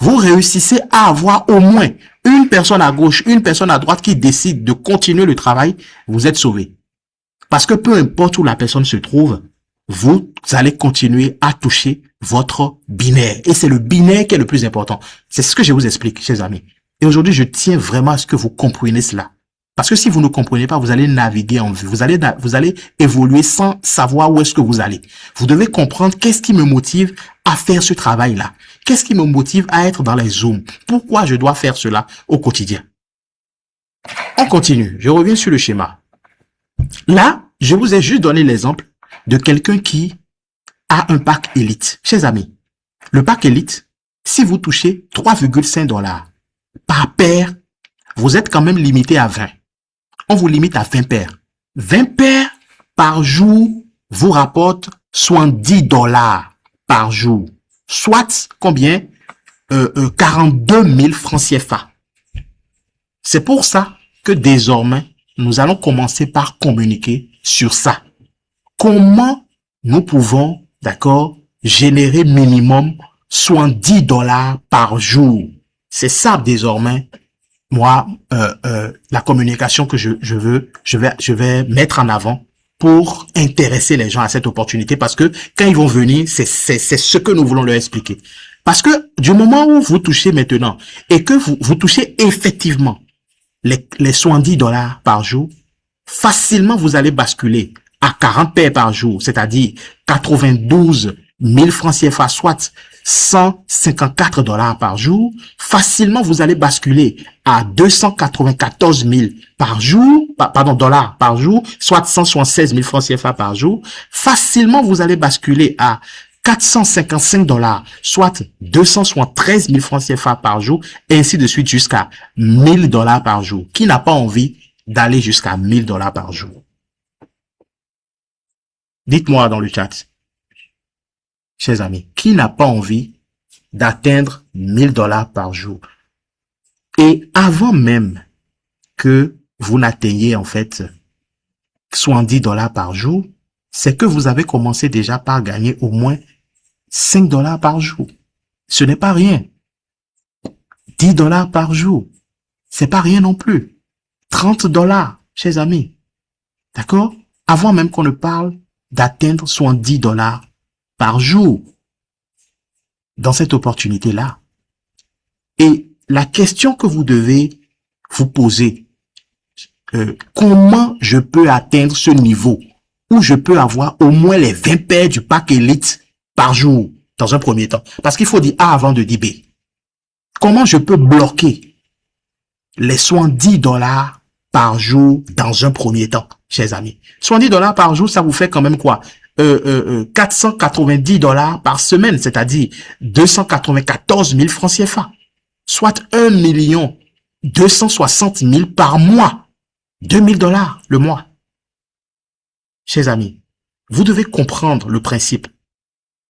S1: vous réussissez à avoir au moins une personne à gauche, une personne à droite qui décide de continuer le travail, vous êtes sauvé. Parce que peu importe où la personne se trouve, vous allez continuer à toucher votre binaire. Et c'est le binaire qui est le plus important. C'est ce que je vous explique, chers amis. Et aujourd'hui, je tiens vraiment à ce que vous compreniez cela. Parce que si vous ne comprenez pas, vous allez naviguer en vue. Vous allez évoluer sans savoir où est-ce que vous allez. Vous devez comprendre qu'est-ce qui me motive à faire ce travail-là. Qu'est-ce qui me motive à être dans les zooms. Pourquoi je dois faire cela au quotidien. On continue. Je reviens sur le schéma. Là, je vous ai juste donné l'exemple de quelqu'un qui a un pack Elite. Chers amis, le pack Elite, si vous touchez 3,5 $ par paire, vous êtes quand même limité à 20. On vous limite à 20 paires. 20 paires par jour vous rapporte 70 $ par jour. Soit combien? 42 000 francs CFA. C'est pour ça que désormais, nous allons commencer par communiquer sur ça. Comment nous pouvons, d'accord, générer minimum 70 $ par jour. C'est ça désormais, moi, la communication que je vais mettre en avant pour intéresser les gens à cette opportunité, parce que quand ils vont venir, c'est ce que nous voulons leur expliquer. Parce que du moment où vous touchez maintenant et que vous touchez effectivement les 70 $ par jour, facilement vous allez basculer à 40 paires par jour, c'est-à-dire 92 000 francs CFA, soit 154 $ par jour. Facilement, vous allez basculer à 294 000 par jour, dollars par jour, soit 176 000 francs CFA par jour. Facilement, vous allez basculer à 455 $, soit 273 000 francs CFA par jour, et ainsi de suite jusqu'à 1000 $ par jour. Qui n'a pas envie d'aller jusqu'à 1000 $ par jour? Dites-moi dans le chat, chers amis, qui n'a pas envie d'atteindre 1000 $ par jour? Et avant même que vous n'atteigniez en fait 70 $ par jour, c'est que vous avez commencé déjà par gagner au moins 5 $ par jour. Ce n'est pas rien. $10 par jour. C'est pas rien non plus. $30, chers amis. D'accord? Avant même qu'on ne parle d'atteindre $70 par jour dans cette opportunité-là. Et la question que vous devez vous poser, comment je peux atteindre ce niveau où je peux avoir au moins les 20 paires du pack Elite par jour dans un premier temps? Parce qu'il faut dire A avant de dire B. Comment je peux bloquer les $70 par jour dans un premier temps, chers amis? $70 par jour, ça vous fait quand même quoi? $490 par semaine, c'est-à-dire 294 000 francs CFA. Soit 1 260 000 par mois. $2 000 le mois. Chers amis, vous devez comprendre le principe.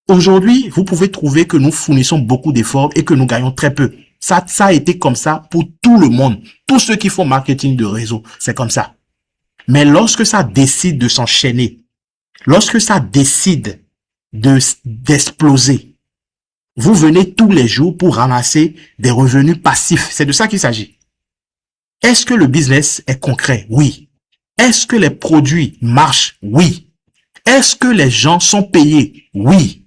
S1: Aujourd'hui, vous pouvez trouver que nous fournissons beaucoup d'efforts et que nous gagnons très peu. Ça a été comme ça pour tout le monde. Tous ceux qui font marketing de réseau, c'est comme ça. Mais lorsque ça décide de s'enchaîner, lorsque ça décide d'exploser, vous venez tous les jours pour ramasser des revenus passifs. C'est de ça qu'il s'agit. Est-ce que le business est concret? Oui. Est-ce que les produits marchent? Oui. Est-ce que les gens sont payés? Oui.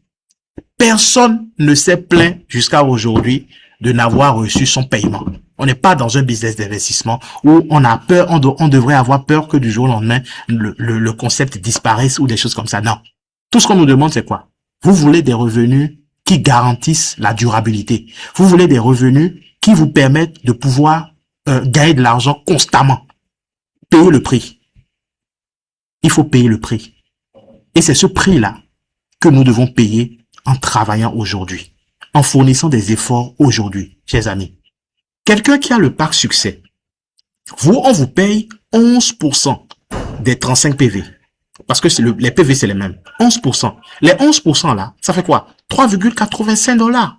S1: Personne ne s'est plaint jusqu'à aujourd'hui de n'avoir reçu son paiement. On n'est pas dans un business d'investissement où on a peur, on devrait avoir peur que du jour au lendemain, le concept disparaisse ou des choses comme ça. Non. Tout ce qu'on nous demande, c'est quoi? Vous voulez des revenus qui garantissent la durabilité. Vous voulez des revenus qui vous permettent de pouvoir gagner de l'argent constamment. Payez le prix. Il faut payer le prix. Et c'est ce prix-là que nous devons payer en travaillant aujourd'hui, en fournissant des efforts aujourd'hui, chers amis. Quelqu'un qui a le pack succès, on vous paye 11% des 35 PV. Parce que les PV, c'est les mêmes. 11%. Les 11% là, ça fait quoi? $3,85.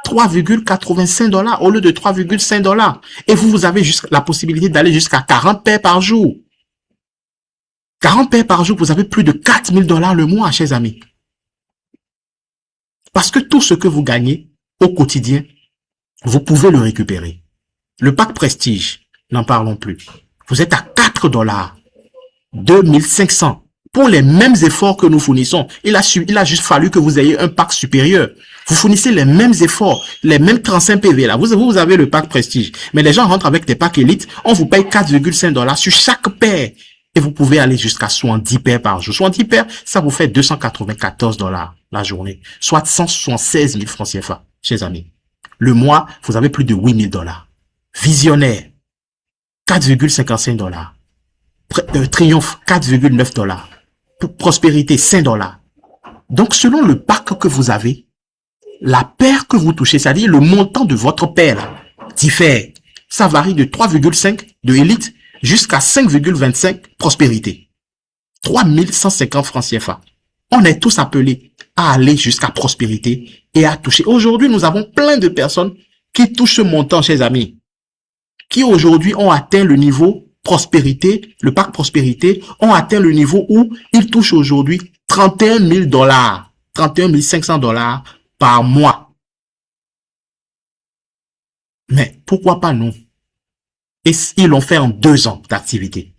S1: $3,85 au lieu de $3,5. Et vous avez la possibilité d'aller jusqu'à 40 paires par jour. 40 paires par jour, vous avez plus de $4,000 le mois, chers amis. Parce que tout ce que vous gagnez au quotidien, vous pouvez le récupérer. Le pack Prestige, n'en parlons plus. Vous êtes à $4, 2500. Pour les mêmes efforts que nous fournissons, il a juste fallu que vous ayez un pack supérieur. Vous fournissez les mêmes efforts, les mêmes 35 PV là. Vous avez le pack Prestige. Mais les gens rentrent avec des packs Elite, on vous paye $4,5 sur chaque paire. Et vous pouvez aller jusqu'à 70 paires par jour. 70 paires, ça vous fait $294 la journée. Soit 176 000 francs CFA, chers amis. Le mois, vous avez plus de $8,000. Visionnaire, $4,55. Triomphe, $4,9. Prospérité, $5. Donc, selon le pack que vous avez, la paire que vous touchez, c'est-à-dire le montant de votre paire, diffère. Ça varie de 3,5 de Elite jusqu'à 5,25 prospérité. 3150 francs CFA. On est tous appelés à aller jusqu'à prospérité et à toucher. Aujourd'hui, nous avons plein de personnes qui touchent ce montant, chers amis, qui aujourd'hui ont atteint le niveau prospérité, le pack prospérité, ont atteint le niveau où ils touchent aujourd'hui $31,000, $31,500 par mois. Mais pourquoi pas nous? Et ils l'ont fait en 2 ans d'activité.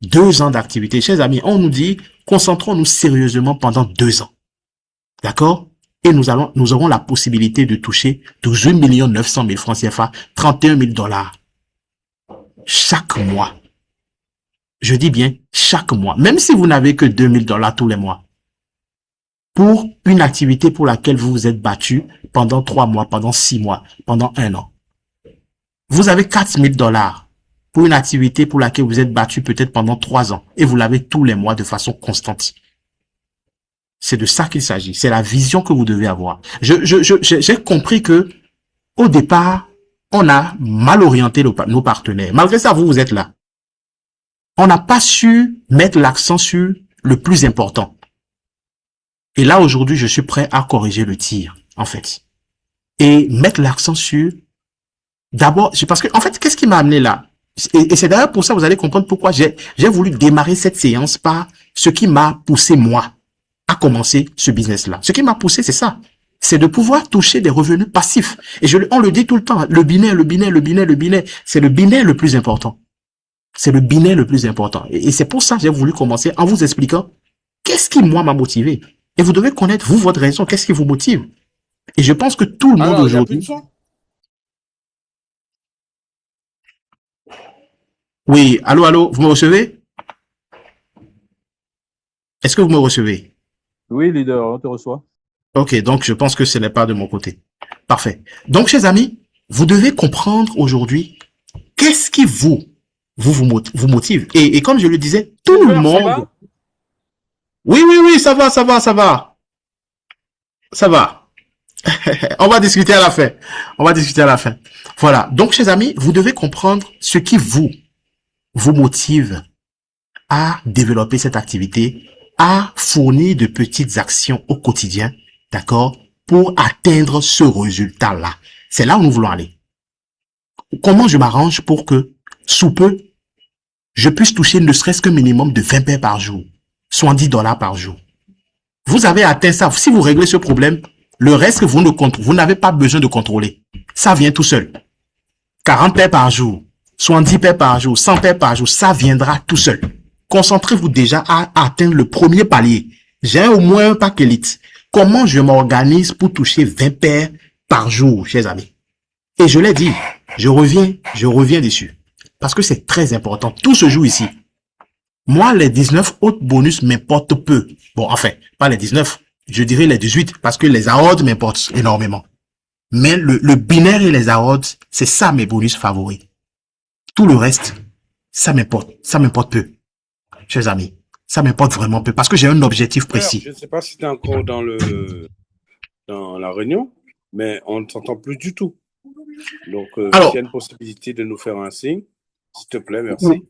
S1: 2 ans d'activité. Chers amis, on nous dit, concentrons-nous sérieusement pendant 2 ans. D'accord? Et nous aurons la possibilité de toucher 12 900 000 francs CFA, $31,000 chaque mois. Je dis bien chaque mois. Même si vous n'avez que $2,000 tous les mois. Pour une activité pour laquelle vous vous êtes battu pendant 3 mois, pendant 6 mois, pendant 1 an. Vous avez $4,000 pour une activité pour laquelle vous êtes battu peut-être pendant 3 ans et vous l'avez tous les mois de façon constante. C'est de ça qu'il s'agit. C'est la vision que vous devez avoir. J'ai compris que au départ, on a mal orienté nos partenaires. Malgré ça, vous êtes là. On n'a pas su mettre l'accent sur le plus important. Et là, aujourd'hui, je suis prêt à corriger le tir, en fait. Et mettre l'accent sur... D'abord, parce que, en fait, qu'est-ce qui m'a amené là? Et c'est d'ailleurs pour ça, vous allez comprendre pourquoi j'ai voulu démarrer cette séance par ce qui m'a poussé, moi, à commencer ce business-là. Ce qui m'a poussé, c'est ça. c'est de pouvoir toucher des revenus passifs. Et on le dit tout le temps, le binaire, c'est le binaire le plus important. C'est le binaire le plus important. Et c'est pour ça que j'ai voulu commencer en vous expliquant qu'est-ce qui, moi, m'a motivé. Et vous devez connaître, vous, votre raison, qu'est-ce qui vous motive. Et je pense que tout le monde
S3: Alors, il n'y a plus de
S1: aujourd'hui...
S3: son?
S1: Oui, allô, vous me recevez? Est-ce que vous me recevez?
S4: Oui, leader, on te reçoit.
S1: Ok, donc je pense que ce n'est pas de mon côté. Parfait. Donc, chers amis, vous devez comprendre aujourd'hui qu'est-ce qui vous motive. Et comme je le disais, tout le
S3: Ça
S1: monde...
S3: va?
S1: Oui, ça va. Ça va. On va discuter à la fin. Voilà. Donc, chers amis, vous devez comprendre ce qui vous motive à développer cette activité, à fournir de petites actions au quotidien, d'accord, pour atteindre ce résultat-là. C'est là où nous voulons aller. Comment je m'arrange pour que, sous peu, je puisse toucher ne serait-ce qu'un minimum de 20 paires par jour, soit $10 par jour. Vous avez atteint ça. Si vous réglez ce problème, le reste, vous n'avez pas besoin de contrôler. Ça vient tout seul. 40 paires par jour, 70 paires par jour, 100 paires par jour, ça viendra tout seul. Concentrez-vous déjà à atteindre le premier palier. J'ai au moins un pack élite. Comment je m'organise pour toucher 20 paires par jour, chers amis? Et je l'ai dit, je reviens dessus. Parce que c'est très important. Tout se joue ici. Moi, les 19 autres bonus m'importent peu. Bon, enfin, pas les 19. Je dirais les 18 parce que les AOD m'importent énormément. Mais le binaire et les AOD, c'est ça mes bonus favoris. Tout le reste, ça m'importe peu. Chers amis, ça m'importe vraiment peu parce que j'ai un objectif précis.
S3: Je ne sais pas si tu es encore dans la réunion, mais on ne t'entend plus du tout. Donc,
S1: Alors,
S3: s'il y a une possibilité de nous faire un signe, s'il te plaît, merci.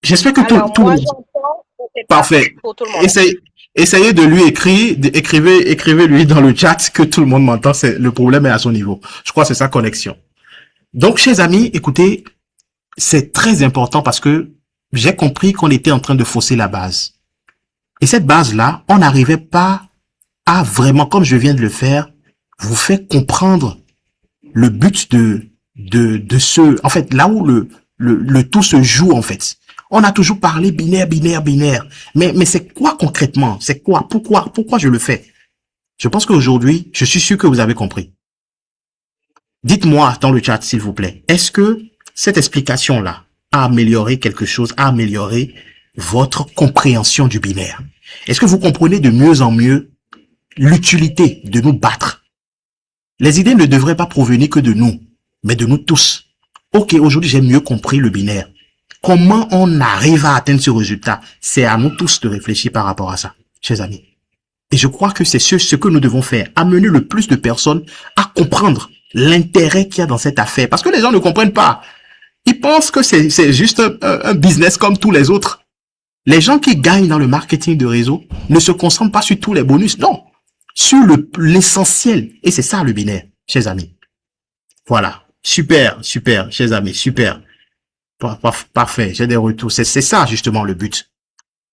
S1: J'espère que tout le monde... Parfait. Essayez de lui écrivez-lui dans le chat que tout le monde m'entend. Le problème est à son niveau. Je crois que c'est sa connexion. Donc, chers amis, écoutez, c'est très important parce que j'ai compris qu'on était en train de fausser la base. Et cette base-là, on n'arrivait pas à vraiment, comme je viens de le faire, vous faire comprendre le but de ce, en fait, là où le tout se joue, en fait. On a toujours parlé binaire. Mais c'est quoi concrètement? C'est quoi? Pourquoi je le fais? Je pense qu'aujourd'hui, je suis sûr que vous avez compris. Dites-moi dans le chat, s'il vous plaît. Est-ce que cette explication-là a amélioré quelque chose, a amélioré votre compréhension du binaire? Est-ce que vous comprenez de mieux en mieux l'utilité de nous battre? Les idées ne devraient pas provenir que de nous, mais de nous tous. Ok, aujourd'hui, j'ai mieux compris le binaire. Comment on arrive à atteindre ce résultat? C'est à nous tous de réfléchir par rapport à ça, chers amis. Et je crois que c'est ce que nous devons faire. Amener le plus de personnes à comprendre l'intérêt qu'il y a dans cette affaire. Parce que les gens ne comprennent pas. Ils pensent que c'est juste un business comme tous les autres. Les gens qui gagnent dans le marketing de réseau ne se concentrent pas sur tous les bonus. Non. Sur l'essentiel. Et c'est ça le binaire, chers amis. Voilà. Super, chers amis. Super. Parfait. J'ai des retours. C'est ça, justement, le but.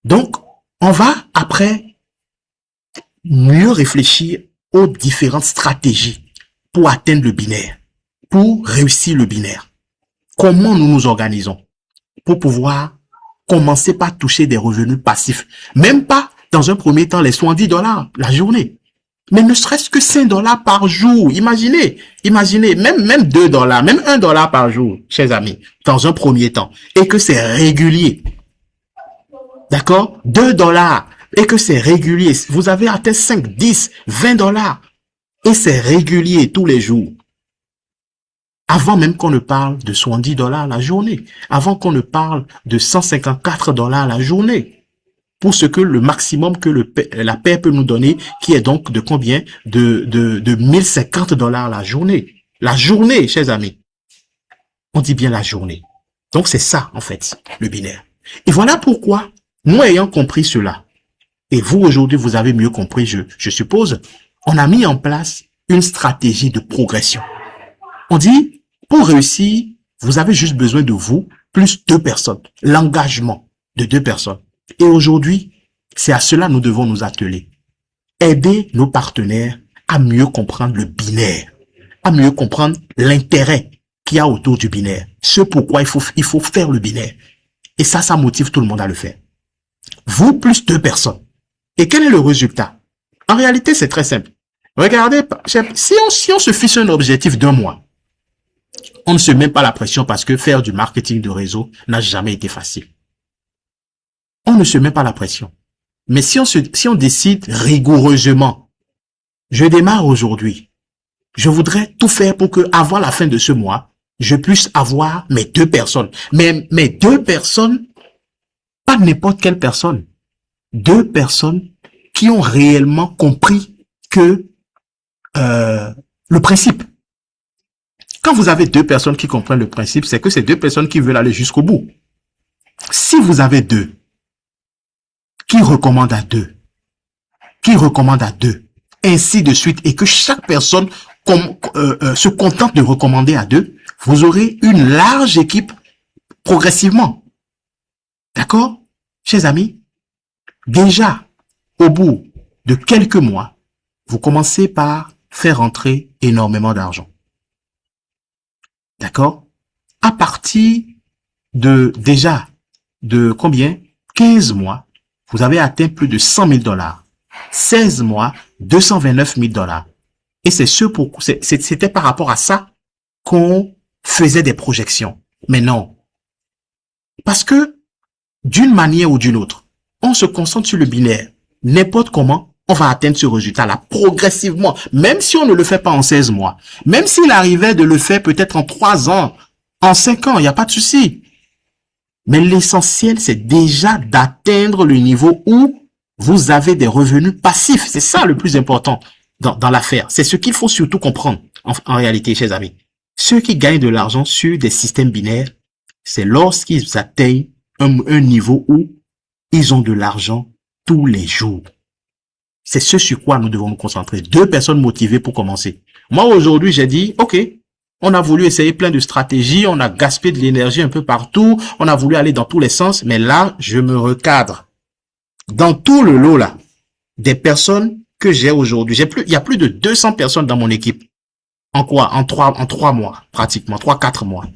S1: Donc, on va, après, mieux réfléchir aux différentes stratégies pour atteindre le binaire, pour réussir le binaire. Comment nous nous organisons pour pouvoir commencer par toucher des revenus passifs. Même pas, dans un premier temps, les $70 la journée. Mais ne serait-ce que $5 par jour. Imaginez, même $2, même $1 par jour, chers amis, dans un premier temps. Et que c'est régulier. D'accord? $2. Et que c'est régulier. Vous avez atteint 5, 10, $20. Et c'est régulier tous les jours. Avant même qu'on ne parle de $70 la journée. Avant qu'on ne parle de $154 la journée. Pour ce que le maximum que la paie peut nous donner, qui est donc de combien? De $1050 la journée. La journée, chers amis. On dit bien la journée. Donc c'est ça, en fait, le binaire. Et voilà pourquoi, nous ayant compris cela, et vous aujourd'hui, vous avez mieux compris, je suppose, on a mis en place une stratégie de progression. On dit, pour réussir, vous avez juste besoin de vous, plus 2 personnes. L'engagement de 2 personnes. Et aujourd'hui, c'est à cela que nous devons nous atteler. aider nos partenaires à mieux comprendre le binaire, à mieux comprendre l'intérêt qu'il y a autour du binaire, ce pourquoi il faut faire le binaire. Et ça motive tout le monde à le faire. Vous plus 2 personnes. Et quel est le résultat? En réalité, c'est très simple. Regardez, si on se fixe un objectif d'1 mois, on ne se met pas la pression parce que faire du marketing de réseau n'a jamais été facile. On ne se met pas la pression. Mais si on décide rigoureusement, je démarre aujourd'hui, je voudrais tout faire pour que avant la fin de ce mois, je puisse avoir mes 2 personnes. Mais mes 2 personnes, pas n'importe quelle personne. 2 personnes qui ont réellement compris que le principe. Quand vous avez 2 personnes qui comprennent le principe, c'est que c'est 2 personnes qui veulent aller jusqu'au bout. Si vous avez 2, qui recommande à 2, qui recommande à 2, ainsi de suite, et que chaque personne se contente de recommander à 2, vous aurez une large équipe progressivement. D'accord, chers amis? Déjà, au bout de quelques mois, vous commencez par faire entrer énormément d'argent. D'accord? À partir de combien? 15 mois, vous avez atteint plus de 100 000 $. 16 mois, 229 000 $. Et c'était par rapport à ça qu'on faisait des projections. Mais non. Parce que, d'une manière ou d'une autre, on se concentre sur le binaire. N'importe comment, on va atteindre ce résultat-là progressivement. Même si on ne le fait pas en 16 mois. Même s'il arrivait de le faire peut-être en 3 ans, en 5 ans, il n'y a pas de souci. Mais l'essentiel, c'est déjà d'atteindre le niveau où vous avez des revenus passifs. C'est ça le plus important dans l'affaire. C'est ce qu'il faut surtout comprendre en réalité, chers amis. Ceux qui gagnent de l'argent sur des systèmes binaires, c'est lorsqu'ils atteignent un niveau où ils ont de l'argent tous les jours. C'est ce sur quoi nous devons nous concentrer. 2 personnes motivées pour commencer. Moi, aujourd'hui, j'ai dit, OK, on a voulu essayer plein de stratégies, on a gaspillé de l'énergie un peu partout, on a voulu aller dans tous les sens, mais là, je me recadre. Dans tout le lot, là, des personnes que j'ai aujourd'hui, il y a plus de 200 personnes dans mon équipe. En quoi? En 3 mois, pratiquement, 3-4 mois.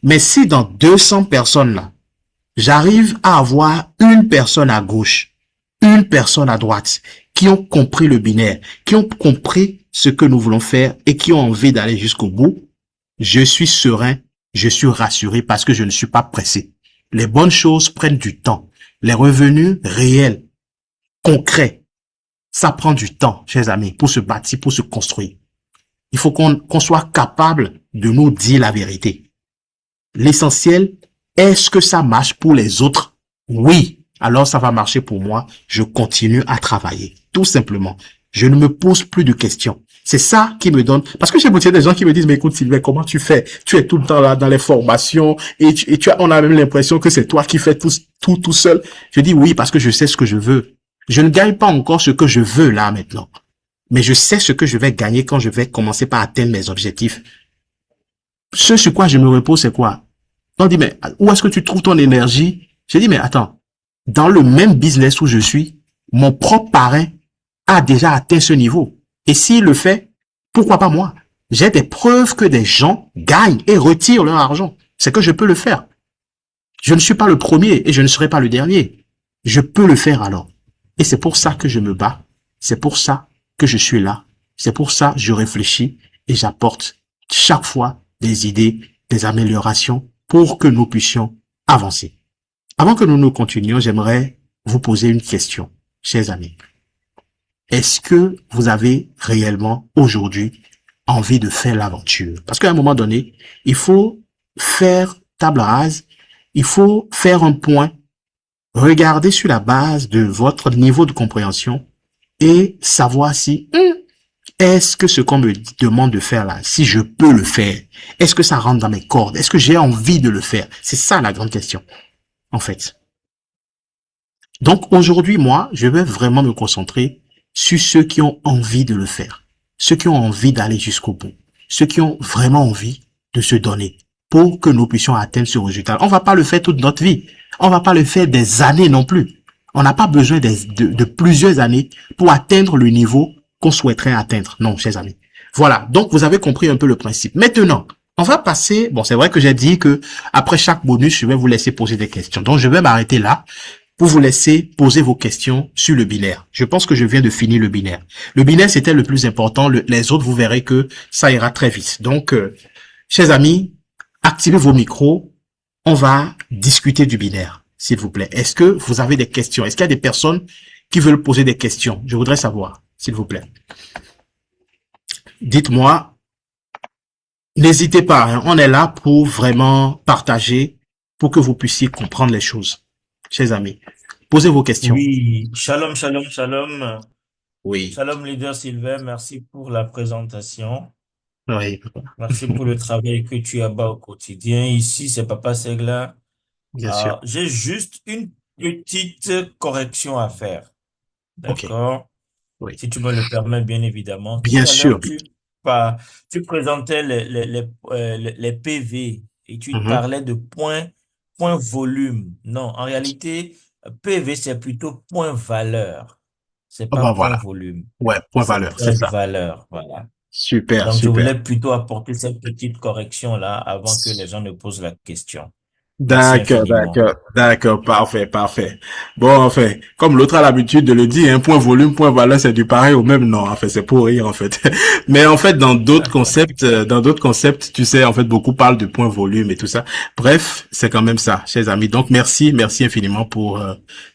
S1: Mais si dans 200 personnes, là, j'arrive à avoir une personne à gauche, une personne à droite, qui ont compris le binaire, qui ont compris ce que nous voulons faire et qui ont envie d'aller jusqu'au bout, je suis serein, je suis rassuré parce que je ne suis pas pressé. Les bonnes choses prennent du temps. Les revenus réels, concrets, ça prend du temps, chers amis, pour se bâtir, pour se construire. Il faut qu'on soit capable de nous dire la vérité. L'essentiel, est-ce que ça marche pour les autres? Oui. Alors ça va marcher pour moi. Je continue à travailler. Tout simplement. Je ne me pose plus de questions. C'est ça qui me donne, parce que j'ai des gens qui me disent, mais écoute Sylvain, comment tu fais? Tu es tout le temps là dans les formations et on a même l'impression que c'est toi qui fais tout seul. Je dis oui, parce que je sais ce que je veux. Je ne gagne pas encore ce que je veux là maintenant. Mais je sais ce que je vais gagner quand je vais commencer par atteindre mes objectifs. Ce sur quoi je me repose, c'est quoi? On dit, mais où est-ce que tu trouves ton énergie? J'ai dit, mais attends, dans le même business où je suis, mon propre parrain a déjà atteint ce niveau. Et s'il le fait, pourquoi pas moi? J'ai des preuves que des gens gagnent et retirent leur argent. C'est que je peux le faire. Je ne suis pas le premier et je ne serai pas le dernier. Je peux le faire alors. Et c'est pour ça que je me bats. C'est pour ça que je suis là. C'est pour ça que je réfléchis et j'apporte chaque fois des idées, des améliorations pour que nous puissions avancer. Avant que nous continuions, j'aimerais vous poser une question, chers amis. Est-ce que vous avez réellement aujourd'hui envie de faire l'aventure? Parce qu'à un moment donné, il faut faire table rase, il faut faire un point, regarder sur la base de votre niveau de compréhension et savoir si est-ce que ce qu'on me demande de faire là, si je peux le faire, est-ce que ça rentre dans mes cordes, est-ce que j'ai envie de le faire? C'est ça la grande question, en fait. Donc aujourd'hui, moi, je vais vraiment me concentrer sur ceux qui ont envie de le faire, ceux qui ont envie d'aller jusqu'au bout, ceux qui ont vraiment envie de se donner pour que nous puissions atteindre ce résultat. On va pas le faire toute notre vie, on va pas le faire des années non plus. On n'a pas besoin de plusieurs années pour atteindre le niveau qu'on souhaiterait atteindre. Non, chers amis. Voilà. Donc, vous avez compris un peu le principe. Maintenant, on va passer, bon, c'est vrai que j'ai dit que après chaque bonus, je vais vous laisser poser des questions. Donc, je vais m'arrêter là pour vous laisser poser vos questions sur le binaire. Je pense que je viens de finir le binaire. Le binaire, c'était le plus important. Les autres, vous verrez que ça ira très vite. Donc, chers amis, activez vos micros. On va discuter du binaire, s'il vous plaît. Est-ce que vous avez des questions? Est-ce qu'il y a des personnes qui veulent poser des questions? Je voudrais savoir, s'il vous plaît. Dites-moi. N'hésitez pas, hein, on est là pour vraiment partager, pour que vous puissiez comprendre les choses. Chers amis, posez vos questions.
S5: Oui, shalom, shalom, shalom.
S1: Oui,
S5: Shalom, leader Sylvain, merci pour la présentation.
S1: oui,
S5: Merci pour le travail que tu as au quotidien. Ici, c'est Papa Segla.
S1: bien sûr.
S5: J'ai juste une petite correction à faire.
S1: Ok,
S5: D'accord?
S1: oui,
S5: Si tu me le permets, bien évidemment. Tout
S1: bien
S5: à l'heure,
S1: sûr.
S5: tu présentais les PV et tu
S1: Mhm.
S5: parlais de point volume. Non, en réalité, PV, c'est plutôt point valeur. C'est
S1: Ah
S5: pas
S1: ben
S5: point
S1: voilà.
S5: volume.
S1: Ouais, point
S5: C'est
S1: valeur, c'est
S5: point
S1: ça.
S5: valeur. Voilà.
S1: Super,
S5: Donc, je
S1: super.
S5: voulais plutôt apporter cette petite correction-là avant que les gens ne posent la question. Merci
S1: D'accord,
S5: infiniment.
S1: d'accord, d'accord, parfait, parfait. Bon, enfin, comme l'autre a l'habitude de le dire, un point volume, point valeur, c'est du pareil au même nom. En fait, c'est pour rire, en fait. Mais en fait, dans d'autres concepts, tu sais, en fait, beaucoup parlent de point volume et tout ça. Bref, c'est quand même ça, chers amis. Donc, merci infiniment pour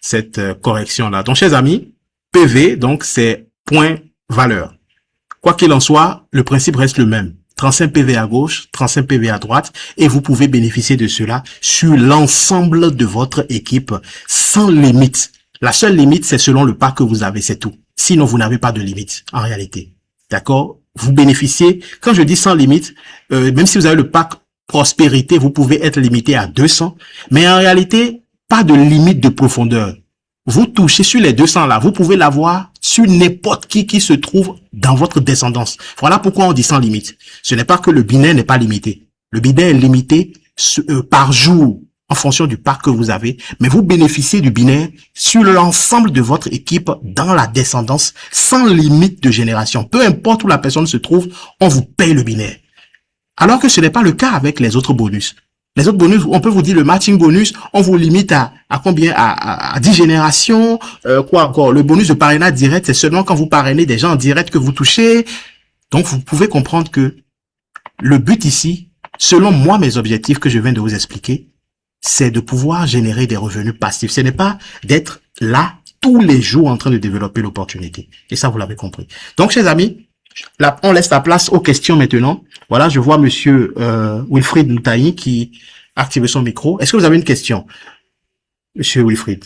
S1: cette correction-là. Donc, chers amis, PV, donc, c'est point valeur. Quoi qu'il en soit, le principe reste le même. 35 PV à gauche, 35 PV à droite, et vous pouvez bénéficier de cela sur l'ensemble de votre équipe sans limite. La seule limite, c'est selon le pack que vous avez, c'est tout. Sinon, vous n'avez pas de limite, en réalité. D'accord? Vous bénéficiez, quand je dis sans limite, même si vous avez le pack prospérité, vous pouvez être limité à 200, mais en réalité, pas de limite de profondeur. Vous touchez sur les 200 là, vous pouvez l'avoir sur n'importe qui se trouve dans votre descendance. Voilà pourquoi on dit sans limite. Ce n'est pas que le binaire n'est pas limité. Le binaire est limité par jour en fonction du parc que vous avez, mais vous bénéficiez du binaire sur l'ensemble de votre équipe dans la descendance sans limite de génération. Peu importe où la personne se trouve, on vous paye le binaire. Alors que ce n'est pas le cas avec les autres bonus. Les autres bonus, on peut vous dire le matching bonus, on vous limite à combien? À 10 générations. Quoi encore? Le bonus de parrainage direct, c'est seulement quand vous parrainez des gens en direct que vous touchez. Donc, vous pouvez comprendre que le but ici, selon moi, mes objectifs que je viens de vous expliquer, c'est de pouvoir générer des revenus passifs. Ce n'est pas d'être là tous les jours en train de développer l'opportunité. Et ça, vous l'avez compris. Donc, chers amis, là, on laisse la place aux questions maintenant. Voilà, je vois monsieur Wilfried Moutaï qui a activé son micro. Est-ce que vous avez une question, monsieur Wilfried?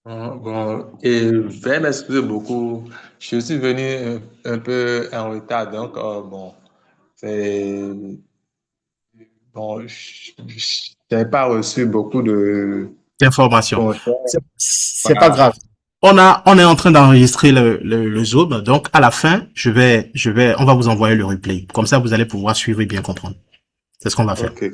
S6: Bon, et veuillez m'excuser beaucoup. Je suis venu un peu en retard, donc bon, c'est bon, je n'ai pas reçu beaucoup de
S1: D'information.
S6: conseils.
S1: C'est pas
S6: Voilà.
S1: grave. On est en train d'enregistrer le Zoom. Donc, à la fin, on va vous envoyer le replay. Comme ça, vous allez pouvoir suivre et bien comprendre. C'est ce qu'on va faire.
S6: Ok.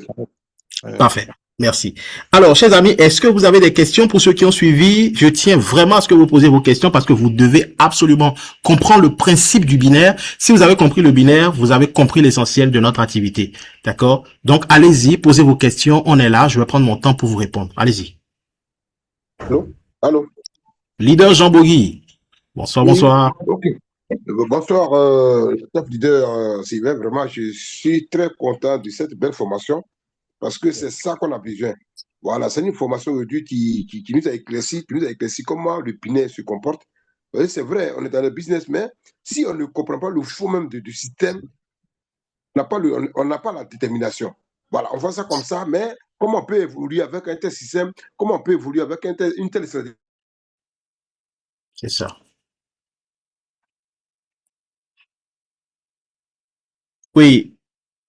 S1: Parfait. Merci. Alors, chers amis, est-ce que vous avez des questions pour ceux qui ont suivi? Je tiens vraiment à ce que vous posez vos questions parce que vous devez absolument comprendre le principe du binaire. Si vous avez compris le binaire, vous avez compris l'essentiel de notre activité. D'accord? Donc, allez-y, posez vos questions. On est là. Je vais prendre mon temps pour vous répondre. Allez-y.
S7: Allô? Allô?
S1: Leader Jean Bogui. Bonsoir,
S7: Oui,
S1: bonsoir.
S7: ok. Bonsoir, chef leader Sylvain. Vraiment, je suis très content de cette belle formation parce que c'est ça qu'on a besoin. Voilà, c'est une formation aujourd'hui qui nous a éclairci comment le binaire se comporte. Vous voyez, c'est vrai, on est dans le business, mais si on ne comprend pas le fond même du système, on n'a pas la détermination. Voilà, on voit ça comme ça, mais comment on peut évoluer avec un tel système, comment on peut évoluer avec une telle stratégie.
S1: C'est ça. Oui,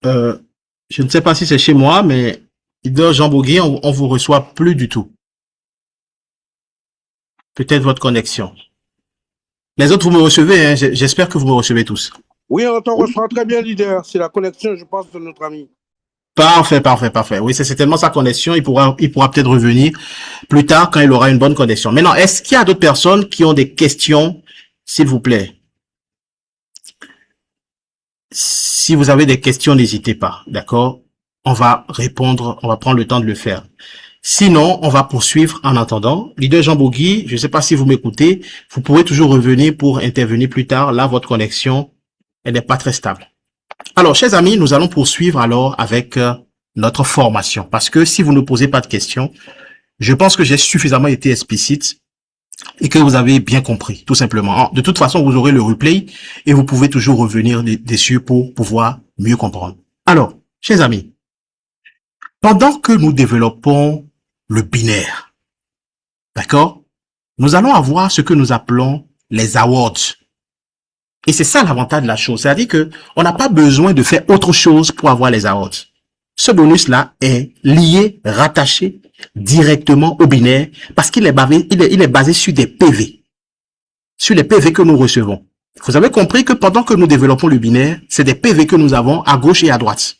S1: je ne sais pas si c'est chez moi, mais leader Jean Bogui, on vous reçoit plus du tout. Peut-être votre connexion. Les autres, vous me recevez, hein? J'espère que vous me recevez tous.
S3: Oui, on t'en reçoit très bien, leader. C'est la connexion, je pense, de notre ami.
S1: Parfait, parfait, parfait. Oui, c'est certainement sa connexion. Il pourra peut-être revenir plus tard quand il aura une bonne connexion. Maintenant, est-ce qu'il y a d'autres personnes qui ont des questions, s'il vous plaît? Si vous avez des questions, n'hésitez pas, d'accord? On va répondre, on va prendre le temps de le faire. Sinon, on va poursuivre en attendant. Leader Jean Bougui, je ne sais pas si vous m'écoutez, vous pourrez toujours revenir pour intervenir plus tard. Là, votre connexion, elle n'est pas très stable. Alors, chers amis, nous allons poursuivre alors avec notre formation. Parce que si vous ne posez pas de questions, je pense que j'ai suffisamment été explicite et que vous avez bien compris, tout simplement. De toute façon, vous aurez le replay et vous pouvez toujours revenir dessus pour pouvoir mieux comprendre. Alors, chers amis, pendant que nous développons le binaire, d'accord, nous allons avoir ce que nous appelons les awards. Et c'est ça l'avantage de la chose. C'est-à-dire que on n'a pas besoin de faire autre chose pour avoir les awards. Ce bonus-là est lié, rattaché directement au binaire parce qu'il est basé sur des PV. Sur les PV que nous recevons. Vous avez compris que pendant que nous développons le binaire, c'est des PV que nous avons à gauche et à droite.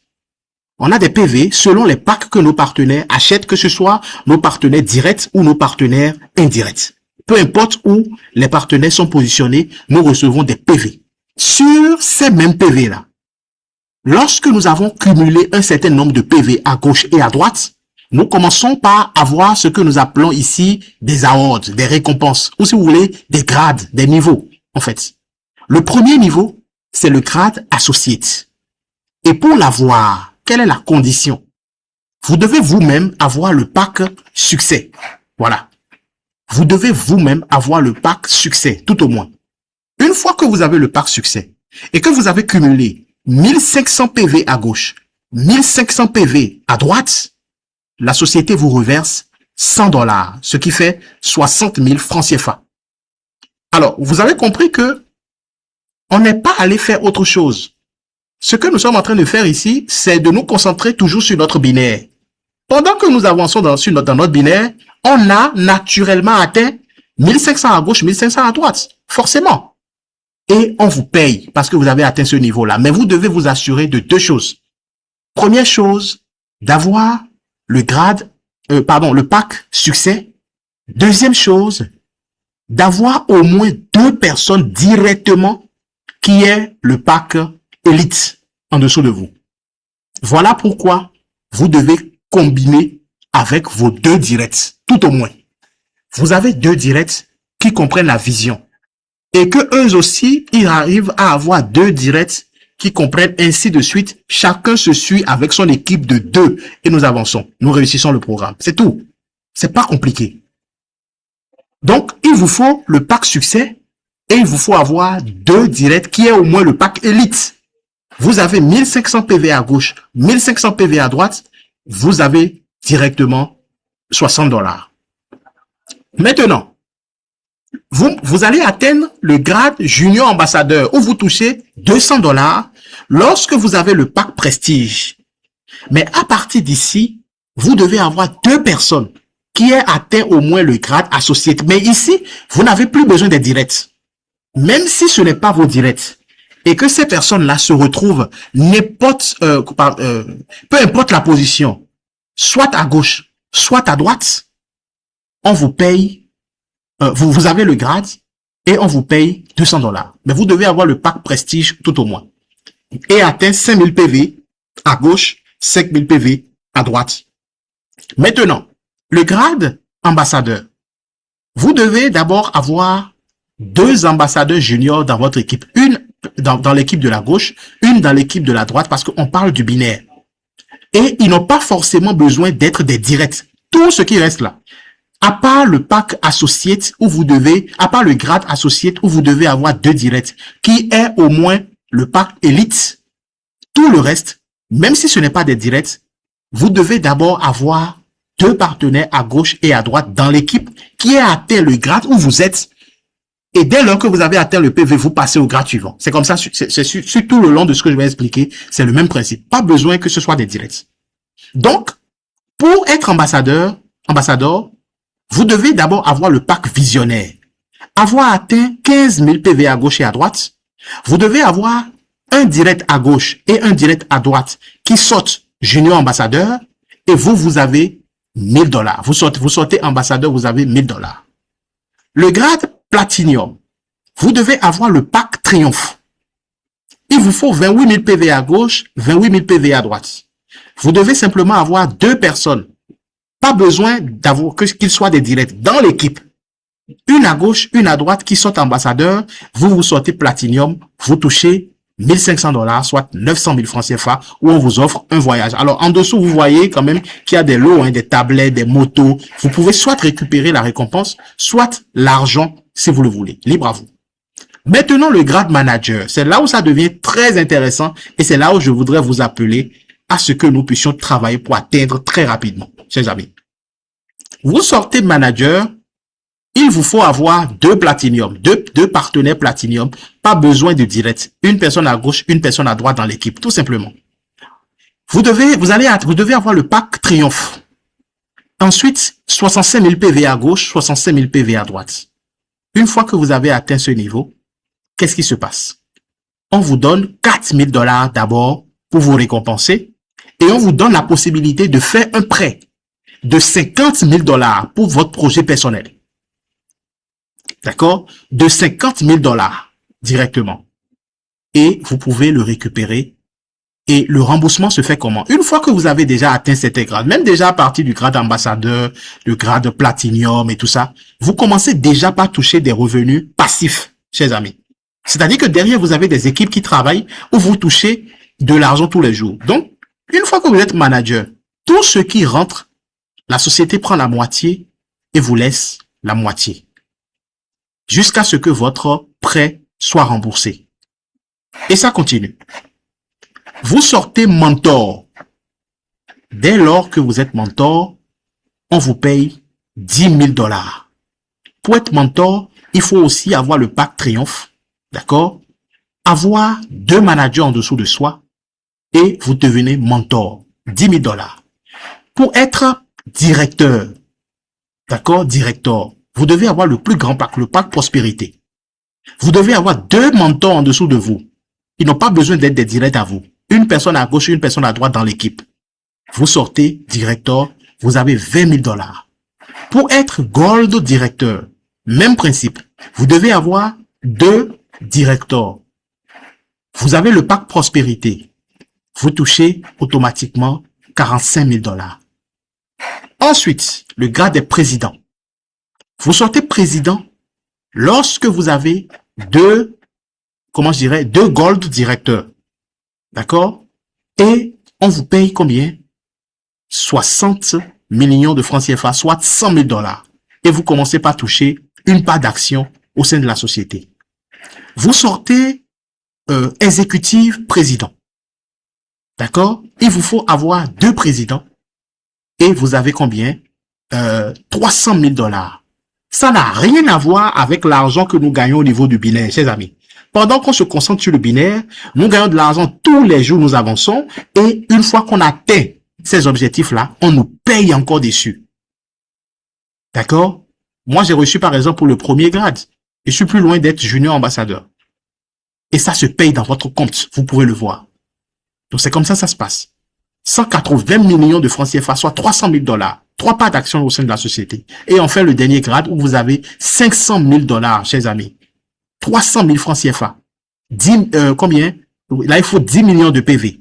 S1: On a des PV selon les packs que nos partenaires achètent, que ce soit nos partenaires directs ou nos partenaires indirects. Peu importe où les partenaires sont positionnés, nous recevons des PV. Sur ces mêmes PV-là, lorsque nous avons cumulé un certain nombre de PV à gauche et à droite, nous commençons par avoir ce que nous appelons ici des awards, des récompenses, ou si vous voulez, des grades, des niveaux, en fait. Le premier niveau, c'est le grade associate. Et pour l'avoir, quelle est la condition? Vous devez vous-même avoir le pack succès. Voilà. Vous devez vous-même avoir le pack succès, tout au moins. Une fois que vous avez le pack succès et que vous avez cumulé 1500 PV à gauche, 1500 PV à droite, la société vous reverse $100, ce qui fait 60 000 francs CFA. Alors, vous avez compris que on n'est pas allé faire autre chose. Ce que nous sommes en train de faire ici, c'est de nous concentrer toujours sur notre binaire. Pendant que nous avançons dans notre binaire, on a naturellement atteint 1500 à gauche, 1500 à droite. Forcément. Et on vous paye parce que vous avez atteint ce niveau-là. Mais vous devez vous assurer de deux choses. Première chose, d'avoir le pack succès. Deuxième chose, d'avoir au moins 2 personnes directement qui est le pack élite en dessous de vous. Voilà pourquoi vous devez combiner avec vos 2 directs, tout au moins. Vous avez 2 directs qui comprennent la vision. Et que eux aussi, ils arrivent à avoir 2 directs qui comprennent ainsi de suite. Chacun se suit avec son équipe de 2 et nous avançons. Nous réussissons le programme. C'est tout. C'est pas compliqué. Donc, il vous faut le pack succès et il vous faut avoir 2 directs qui est au moins le pack élite. Vous avez 1500 PV à gauche, 1500 PV à droite. Vous avez directement $60. Maintenant, vous allez atteindre le grade junior ambassadeur où vous touchez $200 lorsque vous avez le pack prestige. Mais à partir d'ici, vous devez avoir 2 personnes qui aient atteint au moins le grade associé. Mais ici, vous n'avez plus besoin des directs. Même si ce n'est pas vos directs et que ces personnes-là se retrouvent peu importe la position, soit à gauche, soit à droite, on vous paye, vous avez le grade et on vous paye $200. Mais vous devez avoir le pack prestige tout au moins. Et atteint 5000 PV à gauche, 5000 PV à droite. Maintenant, le grade ambassadeur. Vous devez d'abord avoir 2 ambassadeurs juniors dans votre équipe. Une dans l'équipe de la gauche, une dans l'équipe de la droite parce qu'on parle du binaire. Et ils n'ont pas forcément besoin d'être des directs. Tout ce qui reste là. À part le pack associate à part le grade associate où vous devez avoir 2 directs, qui est au moins le pack élite. Tout le reste, même si ce n'est pas des directs, vous devez d'abord avoir 2 partenaires à gauche et à droite dans l'équipe qui a atteint le grade où vous êtes. Et dès lors que vous avez atteint le PV, vous passez au grade suivant. C'est comme ça, c'est sur tout le long de ce que je vais expliquer. C'est le même principe. Pas besoin que ce soit des directs. Donc, pour être ambassadeur, vous devez d'abord avoir le pack visionnaire. Avoir atteint 15 000 PV à gauche et à droite. Vous devez avoir un direct à gauche et un direct à droite qui sautent junior ambassadeur et vous avez 1000 $. Vous sortez ambassadeur, vous avez 1000 $. Le grade Platinum, vous devez avoir le pack Triomphe. Il vous faut 28 000 PV à gauche, 28 000 PV à droite. Vous devez simplement avoir 2 personnes. Pas besoin d'avoir qu'ils soient des directs dans l'équipe. Une à gauche, une à droite qui sont ambassadeurs. Vous sortez Platinum, vous touchez 1 500 $, soit 900 000 francs CFA, où on vous offre un voyage. Alors, en dessous, vous voyez quand même qu'il y a des lots, des tablettes, des motos. Vous pouvez soit récupérer la récompense, soit l'argent, si vous le voulez. Libre à vous. Maintenant, le grade manager, c'est là où ça devient très intéressant et c'est là où je voudrais vous appeler à ce que nous puissions travailler pour atteindre très rapidement, chers amis. Vous sortez manager, il vous faut avoir 2 Platinum, deux partenaires Platinum, pas besoin de direct. Une personne à gauche, une personne à droite dans l'équipe, tout simplement. Vous devez avoir le pack Triomphe. Ensuite, 65 000 PV à gauche, 65 000 PV à droite. Une fois que vous avez atteint ce niveau, qu'est-ce qui se passe? On vous donne 4 000 $ d'abord pour vous récompenser et on vous donne la possibilité de faire un prêt de 50 000 $ pour votre projet personnel. D'accord? De 50 000 $ directement. Et vous pouvez le récupérer. Et le remboursement se fait comment? Une fois que vous avez déjà atteint cet grade, même déjà à partir du grade ambassadeur, le grade Platinum et tout ça, vous commencez déjà par toucher des revenus passifs, chers amis. C'est-à-dire que derrière, vous avez des équipes qui travaillent où vous touchez de l'argent tous les jours. Donc, une fois que vous êtes manager, tout ce qui rentre, la société prend la moitié et vous laisse la moitié. Jusqu'à ce que votre prêt soit remboursé. Et ça continue. Vous sortez mentor. Dès lors que vous êtes mentor, on vous paye 10 000 $. Pour être mentor, il faut aussi avoir le pack Triomphe. D'accord? Avoir 2 managers en dessous de soi et vous devenez mentor. 10 000 $. Pour être directeur, d'accord? Directeur, vous devez avoir le plus grand pack, le pack prospérité. Vous devez avoir 2 mentors en dessous de vous. Ils n'ont pas besoin d'être des directs à vous. Une personne à gauche, une personne à droite dans l'équipe. Vous sortez directeur, vous avez 20 000 $. Pour être gold directeur, même principe. Vous devez avoir 2 directeurs. Vous avez le pack prospérité. Vous touchez automatiquement 45 000 $. Ensuite, le grade des présidents. Vous sortez président lorsque vous avez 2 gold directeurs. D'accord? Et on vous paye combien? 60 millions de francs CFA, soit 100 000 $. Et vous commencez par toucher une part d'action au sein de la société. Vous sortez exécutif président. D'accord? Il vous faut avoir 2 présidents. Et vous avez combien? 300 000 $. Ça n'a rien à voir avec l'argent que nous gagnons au niveau du binaire, chers amis. Pendant qu'on se concentre sur le binaire, nous gagnons de l'argent tous les jours, nous avançons. Et une fois qu'on atteint ces objectifs-là, on nous paye encore dessus. D'accord? Moi, j'ai reçu par exemple pour le premier grade. Je suis plus loin d'être junior ambassadeur. Et ça se paye dans votre compte. Vous pouvez le voir. Donc, c'est comme ça se passe. 180 millions de francs CFA, soit 300 000 $. 3 parts d'action au sein de la société. Et enfin, le dernier grade où vous avez 500 000 $, chers amis. 300 000 francs CFA. Combien? Là, il faut 10 millions de PV.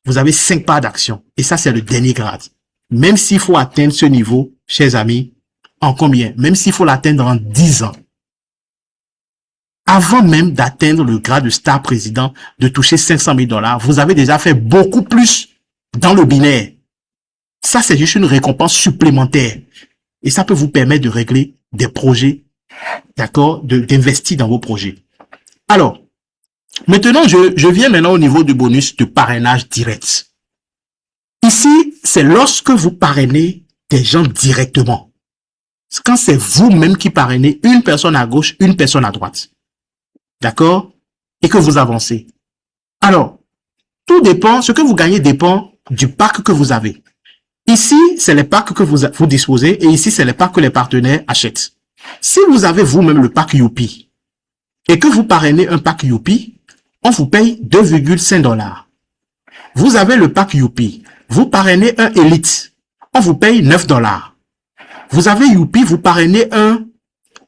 S1: Vous avez 5 parts d'action. Et ça, c'est le dernier grade. Même s'il faut atteindre ce niveau, chers amis, en combien? Même s'il faut l'atteindre en 10 ans. Avant même d'atteindre le grade de star président, de toucher 500 000 $, vous avez déjà fait beaucoup plus dans le binaire. Ça, c'est juste une récompense supplémentaire. Et ça peut vous permettre de régler des projets, d'accord, d'investir dans vos projets. Alors, maintenant, je viens maintenant au niveau du bonus de parrainage direct. Ici, c'est lorsque vous parrainez des gens directement. Quand c'est vous-même qui parrainez une personne à gauche, une personne à droite. D'accord? Et que vous avancez. Alors, tout dépend, ce que vous gagnez dépend du pack que vous avez. Ici, c'est les packs que vous disposez et ici, c'est les packs que les partenaires achètent. Si vous avez vous-même le pack Youpi et que vous parrainez un pack Youpi, on vous paye 2,5 $. Vous avez le pack Youpi. Vous parrainez un Elite. On vous paye 9 $. Vous avez Youpi, vous parrainez un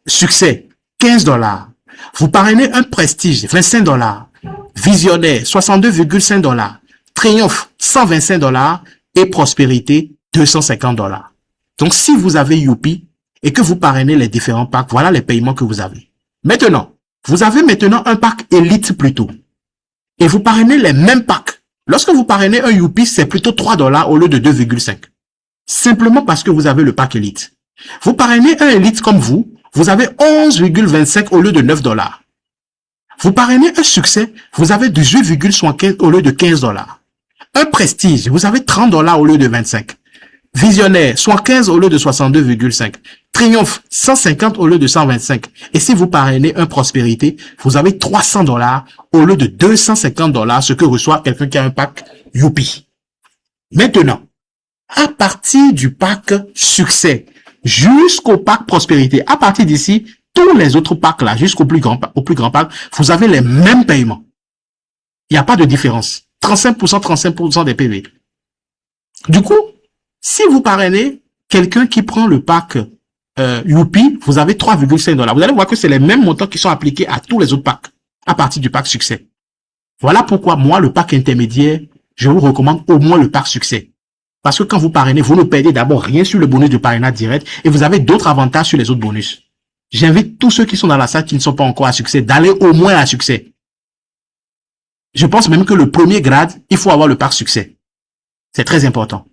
S1: Succès, 15 $. Vous parrainez un Prestige, 25 $. Visionnaire, 62,5 $. Triomphe, 125 $. Et Prospérité, 250 $. Donc, si vous avez Youpi et que vous parrainez les différents packs, voilà les paiements que vous avez. Maintenant, vous avez maintenant un pack Elite plutôt. Et vous parrainez les mêmes packs. Lorsque vous parrainez un Youpi, c'est plutôt 3 $ au lieu de 2,5. Simplement parce que vous avez le pack Elite. Vous parrainez un Elite comme vous avez 11,25 au lieu de 9 $. Vous parrainez un Succès, vous avez 18,75 au lieu de 15 $. Un Prestige, vous avez 30 $ au lieu de 25. Visionnaire, 75 au lieu de 62,5. Triomphe, 150 au lieu de 125. Et si vous parrainez un Prospérité, vous avez 300 $ au lieu de 250 $, ce que reçoit quelqu'un qui a un pack Youpi. Maintenant, à partir du pack Succès jusqu'au pack Prospérité, à partir d'ici, tous les autres packs là, jusqu'au plus grand pack, vous avez les mêmes paiements. Il n'y a pas de différence. 35% des PV. Du coup, si vous parrainez quelqu'un qui prend le pack Youpi, vous avez 3,5 $. Vous allez voir que c'est les mêmes montants qui sont appliqués à tous les autres packs, à partir du pack Succès. Voilà pourquoi moi, le pack intermédiaire, je vous recommande au moins le pack Succès. Parce que quand vous parrainez, vous ne perdez d'abord rien sur le bonus de parrainage direct et vous avez d'autres avantages sur les autres bonus. J'invite tous ceux qui sont dans la salle qui ne sont pas encore à Succès d'aller au moins à Succès. Je pense même que le premier grade, il faut avoir le pack Succès. C'est très important.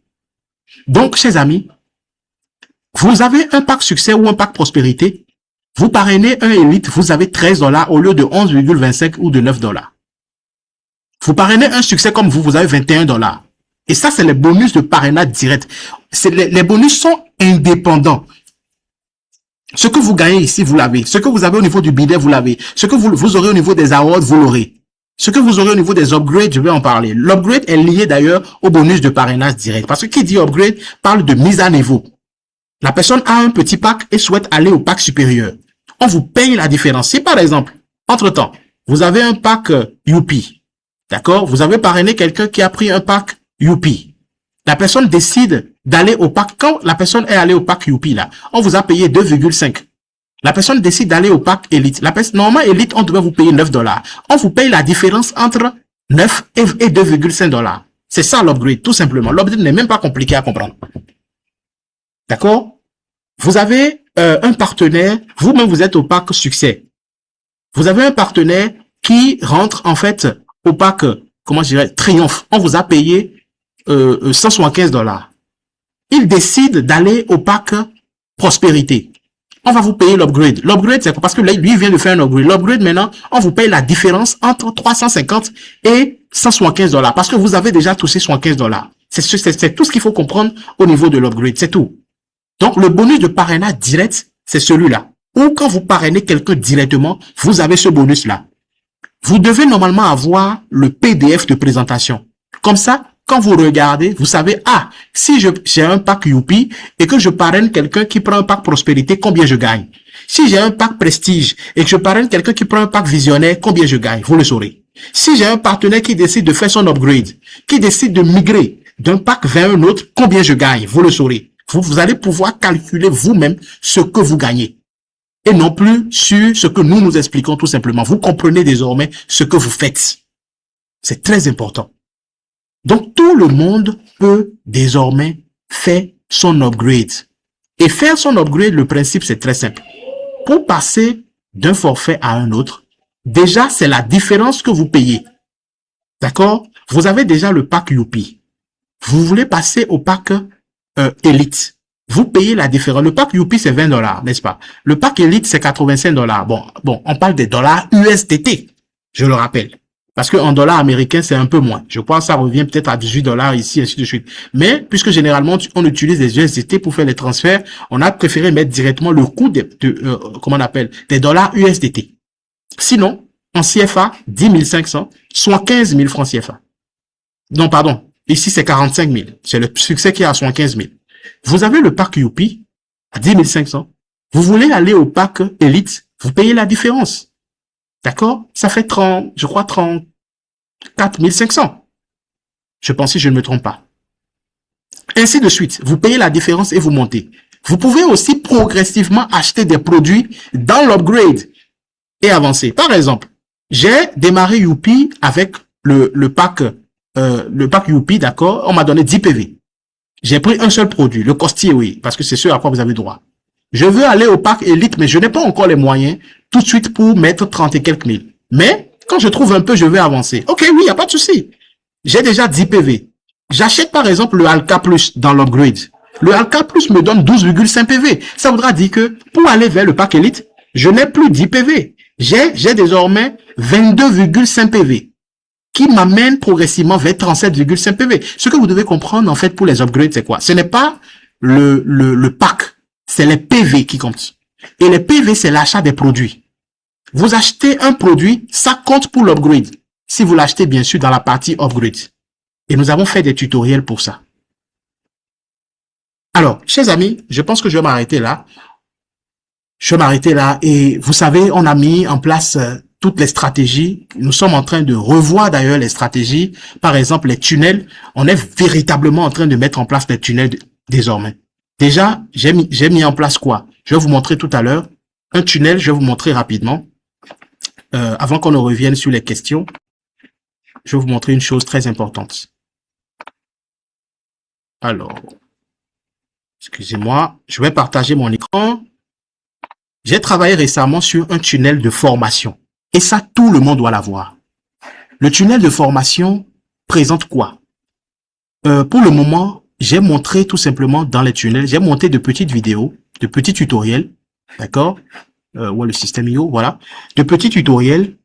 S1: Donc, chers amis, vous avez un pack Succès ou un pack Prospérité. Vous parrainez un Elite, vous avez 13 $ au lieu de 11,25 ou de 9 $. Vous parrainez un Succès comme vous avez 21 $. Et ça, c'est les bonus de parrainage direct. Les bonus sont indépendants. Ce que vous gagnez ici, vous l'avez. Ce que vous avez au niveau du bidet, vous l'avez. Ce que vous aurez au niveau des awards, vous l'aurez. Ce que vous aurez au niveau des upgrades, je vais en parler. L'upgrade est lié d'ailleurs au bonus de parrainage direct. Parce que qui dit upgrade parle de mise à niveau. La personne a un petit pack et souhaite aller au pack supérieur. On vous paye la différence. Si par exemple, entre-temps, vous avez un pack Youpi, d'accord? Vous avez parrainé quelqu'un qui a pris un pack Youpi. La personne décide d'aller au pack. Quand la personne est allée au pack Youpi, là, on vous a payé 2,5. La personne décide d'aller au pack Elite. Normalement, Elite, on devait vous payer 9 $. On vous paye la différence entre 9 et 2,5 $. C'est ça l'upgrade, tout simplement. L'upgrade n'est même pas compliqué à comprendre. D'accord? Vous avez un partenaire, vous-même vous êtes au pack Succès. Vous avez un partenaire qui rentre en fait au pack, comment je dirais, Triomphe. On vous a payé 175 $. Il décide d'aller au pack Prospérité. On va vous payer l'upgrade. L'upgrade, c'est parce que là, lui vient de faire un upgrade. L'upgrade, maintenant, on vous paye la différence entre 350 et 175 $. Parce que vous avez déjà touché 75 $. C'est tout ce qu'il faut comprendre au niveau de l'upgrade. C'est tout. Donc, le bonus de parrainage direct, c'est celui-là. Ou quand vous parrainez quelqu'un directement, vous avez ce bonus-là. Vous devez normalement avoir le PDF de présentation. Comme ça, quand vous regardez, vous savez, ah, si j'ai un pack Youpi et que je parraine quelqu'un qui prend un pack Prospérité, combien je gagne? Si j'ai un pack Prestige et que je parraine quelqu'un qui prend un pack Visionnaire, combien je gagne? Vous le saurez. Si j'ai un partenaire qui décide de faire son upgrade, qui décide de migrer d'un pack vers un autre, combien je gagne? Vous le saurez. Vous allez pouvoir calculer vous-même ce que vous gagnez. Et non plus sur ce que nous expliquons tout simplement. Vous comprenez désormais ce que vous faites. C'est très important. Donc, tout le monde peut désormais faire son upgrade. Et faire son upgrade, le principe, c'est très simple. Pour passer d'un forfait à un autre, déjà, c'est la différence que vous payez. D'accord? Vous avez déjà le pack Youpi. Vous voulez passer au pack Elite. Vous payez la différence. Le pack Youpi, c'est 20 $, n'est-ce pas? Le pack Elite, c'est 85 $. Bon, on parle des dollars USDT, je le rappelle. Parce qu'en dollars américains, c'est un peu moins. Je crois que ça revient peut-être à 18 $ ici, ainsi de suite. Mais, puisque généralement, on utilise les USDT pour faire les transferts, on a préféré mettre directement le coût comment on appelle, des dollars USDT. Sinon, en CFA, 10 500, soit 15 000 francs CFA. Non, pardon. Ici, c'est 45 000. C'est le Succès qui est à 75 000. Vous avez le pack Youpi à 10 500. Vous voulez aller au pack Elite, vous payez la différence. D'accord? Ça fait 34 500. Je pense que je ne me trompe pas. Ainsi de suite. Vous payez la différence et vous montez. Vous pouvez aussi progressivement acheter des produits dans l'upgrade et avancer. Par exemple, j'ai démarré Youpi avec le pack Youpi, d'accord? On m'a donné 10 PV. J'ai pris un seul produit, le costier, oui, parce que c'est ce à quoi vous avez droit. Je veux aller au pack Elite, mais je n'ai pas encore les moyens tout de suite pour mettre 30 et quelques mille. Mais quand je trouve un peu, je vais avancer. Ok, oui, il n'y a pas de souci. J'ai déjà 10 PV. J'achète par exemple le Alka Plus dans l'upgrade. Le Alka Plus me donne 12,5 PV. Ça voudra dire que pour aller vers le pack Elite, je n'ai plus 10 PV. J'ai désormais 22,5 PV qui m'amène progressivement vers 37,5 PV. Ce que vous devez comprendre en fait pour les upgrades, c'est quoi? Ce n'est pas le pack, c'est les PV qui comptent. Et les PV, c'est l'achat des produits. Vous achetez un produit, ça compte pour l'upgrade. Si vous l'achetez bien sûr dans la partie upgrade. Et nous avons fait des tutoriels pour ça. Alors, chers amis, je pense que je vais m'arrêter là. Je vais m'arrêter là. Et vous savez, on a mis en place toutes les stratégies. Nous sommes en train de revoir d'ailleurs les stratégies. Par exemple, les tunnels. On est véritablement en train de mettre en place les tunnels désormais. Déjà, j'ai mis en place quoi? Je vais vous montrer tout à l'heure. Un tunnel, je vais vous montrer rapidement. Avant qu'on ne revienne sur les questions, je vais vous montrer une chose très importante. Alors, excusez-moi, je vais partager mon écran. J'ai travaillé récemment sur un tunnel de formation. Et ça, tout le monde doit l'avoir. Le tunnel de formation présente quoi? Pour le moment, j'ai montré tout simplement dans les tunnels, j'ai monté de petites vidéos, de petits tutoriels, d'accord? Ouais, le système IO, voilà. De petits tutoriels.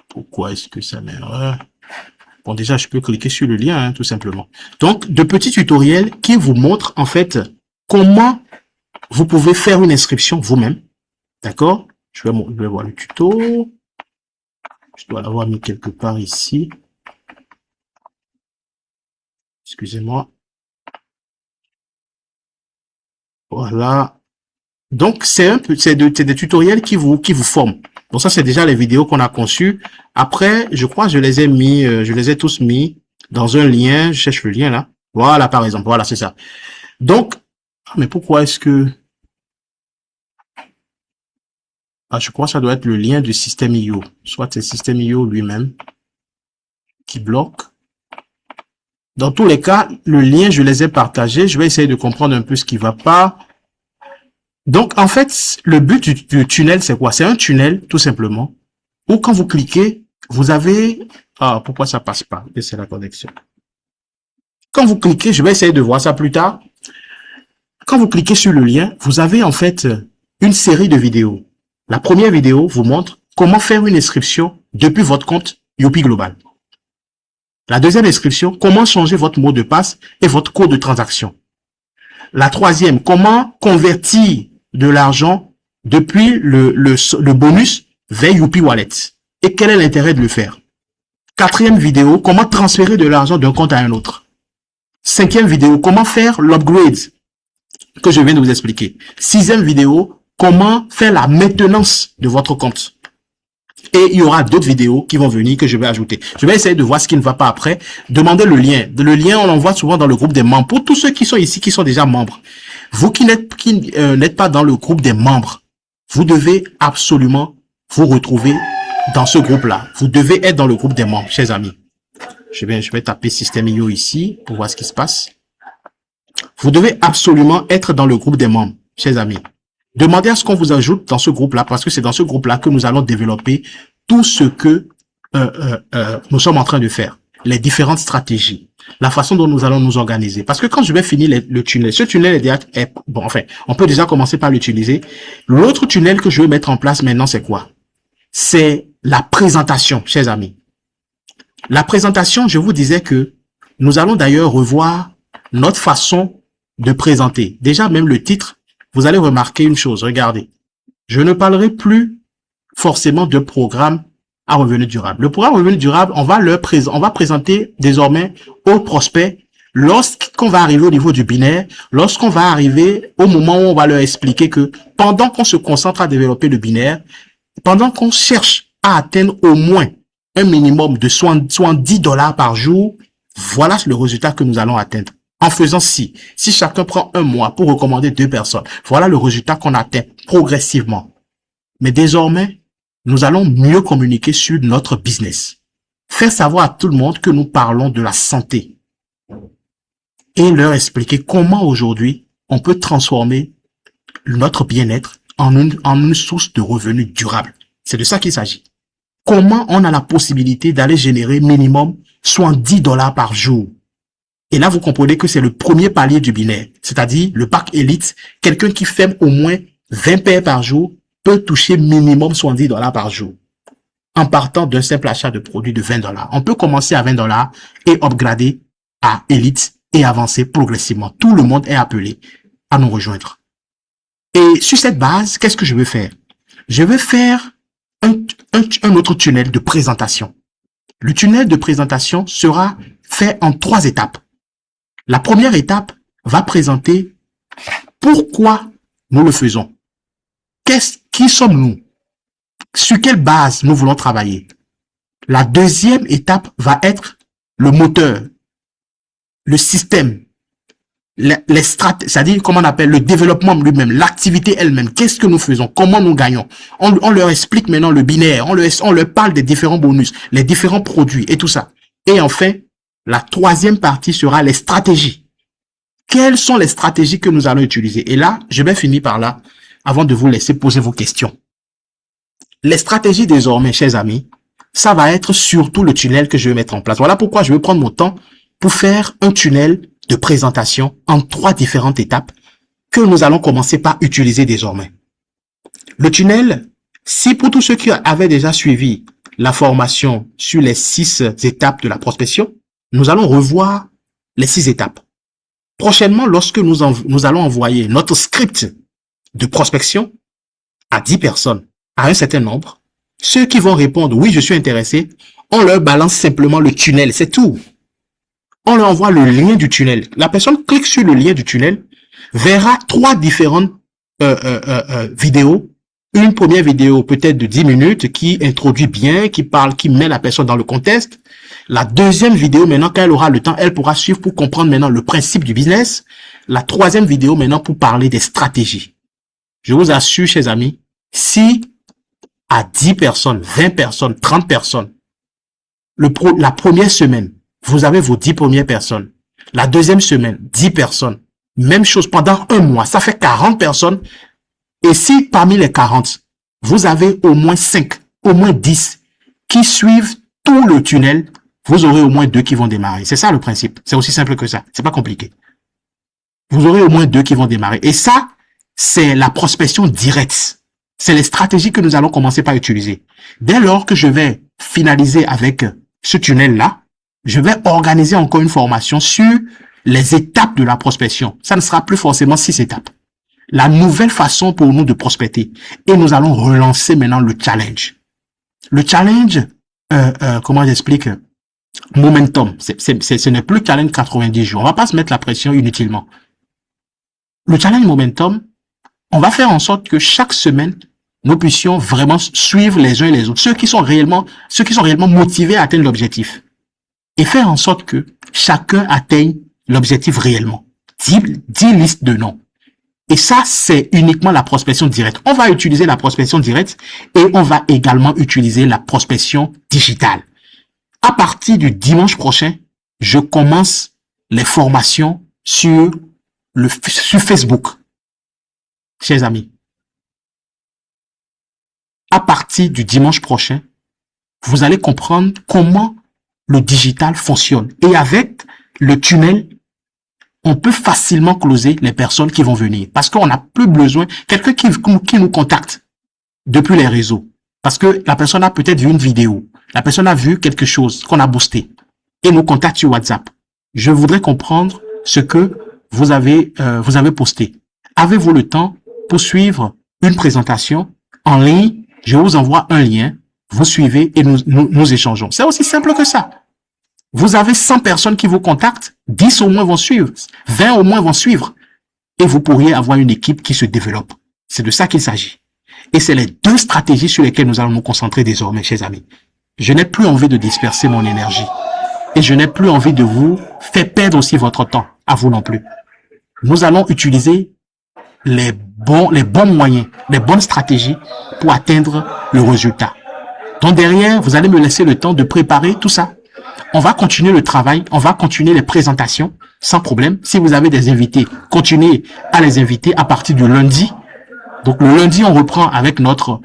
S1: Pourquoi est-ce que ça m'erreur? Bon, déjà, je peux cliquer sur le lien, hein, tout simplement. Donc, de petits tutoriels qui vous montrent, en fait, comment vous pouvez faire une inscription vous-même. D'accord? Je vais voir le tuto. Je dois l'avoir mis quelque part ici. Excusez-moi. Voilà. Donc, c'est des tutoriels qui vous forment. Donc ça, c'est déjà les vidéos qu'on a conçues. Après, je crois que je les ai tous mis dans un lien. Je cherche le lien là. Voilà, par exemple. Voilà, c'est ça. Donc, mais pourquoi est-ce que... Ah, je crois que ça doit être le lien du système IO. Soit c'est le système IO lui-même qui bloque. Dans tous les cas, le lien, je les ai partagés. Je vais essayer de comprendre un peu ce qui va pas. Donc, en fait, le but du tunnel, c'est quoi? C'est un tunnel, tout simplement, où quand vous cliquez, vous avez... Ah, pourquoi ça passe pas? C'est la connexion. Quand vous cliquez, je vais essayer de voir ça plus tard. Quand vous cliquez sur le lien, vous avez en fait une série de vidéos. La première vidéo vous montre comment faire une inscription depuis votre compte Youpi Global. La deuxième inscription, comment changer votre mot de passe et votre code de transaction. La troisième, comment convertir de l'argent depuis le bonus vers Youpi Wallet. Et quel est l'intérêt de le faire? Quatrième vidéo, comment transférer de l'argent d'un compte à un autre. Cinquième vidéo, comment faire l'upgrade que je viens de vous expliquer. Sixième vidéo, comment faire la maintenance de votre compte. Et il y aura d'autres vidéos qui vont venir que je vais ajouter. Je vais essayer de voir ce qui ne va pas après. Demandez le lien. Le lien, on l'envoie souvent dans le groupe des membres. Pour tous ceux qui sont ici, qui sont déjà membres, vous qui n'êtes pas dans le groupe des membres, vous devez absolument vous retrouver dans ce groupe-là. Vous devez être dans le groupe des membres, chers amis. Je vais taper système IO ici pour voir ce qui se passe. Vous devez absolument être dans le groupe des membres, chers amis. Demandez à ce qu'on vous ajoute dans ce groupe-là, parce que c'est dans ce groupe-là que nous allons développer tout ce que nous sommes en train de faire. Les différentes stratégies, la façon dont nous allons nous organiser. Parce que quand je vais finir le tunnel, ce tunnel est déjà... Bon, enfin, on peut déjà commencer par l'utiliser. L'autre tunnel que je vais mettre en place maintenant, c'est quoi? C'est la présentation, chers amis. La présentation, je vous disais que nous allons d'ailleurs revoir notre façon de présenter. Déjà, même le titre, vous allez remarquer une chose. Regardez. Je ne parlerai plus forcément de programme à revenu durable. Le programme revenu durable, on va présenter désormais aux prospects lorsqu'on va arriver au niveau du binaire, lorsqu'on va arriver au moment où on va leur expliquer que pendant qu'on se concentre à développer le binaire, pendant qu'on cherche à atteindre au moins un minimum de 70 dollars par jour, voilà le résultat que nous allons atteindre. En faisant si chacun prend un mois pour recommander 2 personnes, voilà le résultat qu'on atteint progressivement. Mais désormais, nous allons mieux communiquer sur notre business. Faire savoir à tout le monde que nous parlons de la santé. Et leur expliquer comment aujourd'hui, on peut transformer notre bien-être en une source de revenus durable. C'est de ça qu'il s'agit. Comment on a la possibilité d'aller générer minimum 70 dollars par jour. Et là, vous comprenez que c'est le premier palier du binaire, c'est-à-dire le pack élite. Quelqu'un qui fait au moins 20 paires par jour peut toucher minimum 70 dollars par jour en partant d'un simple achat de produits de 20 dollars. On peut commencer à 20 dollars et upgrader à élite et avancer progressivement. Tout le monde est appelé à nous rejoindre. Et sur cette base, qu'est-ce que je vais faire? Je vais faire un autre tunnel de présentation. Le tunnel de présentation sera fait en 3 étapes. La première étape va présenter pourquoi nous le faisons. Qui sommes-nous? Sur quelle base nous voulons travailler? La deuxième étape va être le moteur, le système, les stratégies, c'est-à-dire comment on appelle le développement lui-même, l'activité elle-même. Qu'est-ce que nous faisons? Comment nous gagnons? On leur explique maintenant le binaire, on leur parle des différents bonus, les différents produits et tout ça. Et enfin, la troisième partie sera les stratégies. Quelles sont les stratégies que nous allons utiliser? Et là, je vais finir par là, avant de vous laisser poser vos questions. Les stratégies désormais, chers amis, ça va être surtout le tunnel que je vais mettre en place. Voilà pourquoi je vais prendre mon temps pour faire un tunnel de présentation en 3 différentes étapes que nous allons commencer par utiliser désormais. Le tunnel, si pour tous ceux qui avaient déjà suivi la formation sur les 6 étapes de la prospection, nous allons revoir les 6 étapes. Prochainement, lorsque nous allons envoyer notre script de prospection à 10 personnes, à un certain nombre, ceux qui vont répondre « oui, je suis intéressé », on leur balance simplement le tunnel, c'est tout. On leur envoie le lien du tunnel. La personne clique sur le lien du tunnel, verra 3 différentes vidéos. Une première vidéo peut-être de 10 minutes qui introduit bien, qui parle, qui met la personne dans le contexte. La deuxième vidéo, maintenant, quand elle aura le temps, elle pourra suivre pour comprendre maintenant le principe du business. La troisième vidéo, maintenant, pour parler des stratégies. Je vous assure, chers amis, si à 10 personnes, 20 personnes, 30 personnes, la première semaine, vous avez vos 10 premières personnes. La deuxième semaine, 10 personnes. Même chose pendant un mois, ça fait 40 personnes. Et si parmi les 40, vous avez au moins 5, au moins 10 qui suivent tout le tunnel, vous aurez au moins 2 qui vont démarrer. C'est ça le principe. C'est aussi simple que ça. C'est pas compliqué. Vous aurez au moins 2 qui vont démarrer. Et ça, c'est la prospection directe. C'est les stratégies que nous allons commencer par utiliser. Dès lors que je vais finaliser avec ce tunnel-là, je vais organiser encore une formation sur les étapes de la prospection. Ça ne sera plus forcément 6 étapes. La nouvelle façon pour nous de prospecter. Et nous allons relancer maintenant le challenge. Le challenge, comment j'explique? Momentum. Ce n'est plus challenge 90 jours. On va pas se mettre la pression inutilement. Le challenge momentum, on va faire en sorte que chaque semaine, nous puissions vraiment suivre les uns et les autres. Ceux qui sont réellement motivés à atteindre l'objectif. Et faire en sorte que chacun atteigne l'objectif réellement. 10 listes de noms. Et ça, c'est uniquement la prospection directe. On va utiliser la prospection directe et on va également utiliser la prospection digitale. À partir du dimanche prochain, je commence les formations sur Facebook. Chers amis, à partir du dimanche prochain, vous allez comprendre comment le digital fonctionne. Et avec le tunnel, on peut facilement closer les personnes qui vont venir. Parce qu'on n'a plus besoin, quelqu'un qui nous contacte depuis les réseaux. Parce que la personne a peut-être vu une vidéo. La personne a vu quelque chose qu'on a boosté. Et nous contacte sur WhatsApp. Je voudrais comprendre ce que vous avez posté. Avez-vous le temps pour suivre une présentation en ligne? Je vous envoie un lien. Vous suivez et nous échangeons. C'est aussi simple que ça. Vous avez 100 personnes qui vous contactent, 10 au moins vont suivre, 20 au moins vont suivre. Et vous pourriez avoir une équipe qui se développe. C'est de ça qu'il s'agit. Et c'est les 2 stratégies sur lesquelles nous allons nous concentrer désormais, chers amis. Je n'ai plus envie de disperser mon énergie. Et je n'ai plus envie de vous faire perdre aussi votre temps, à vous non plus. Nous allons utiliser les bons moyens, les bonnes stratégies pour atteindre le résultat. Donc derrière, vous allez me laisser le temps de préparer tout ça. On va continuer le travail, on va continuer les présentations sans problème. Si vous avez des invités, continuez à les inviter à partir du lundi. Donc le lundi, on reprend avec notre,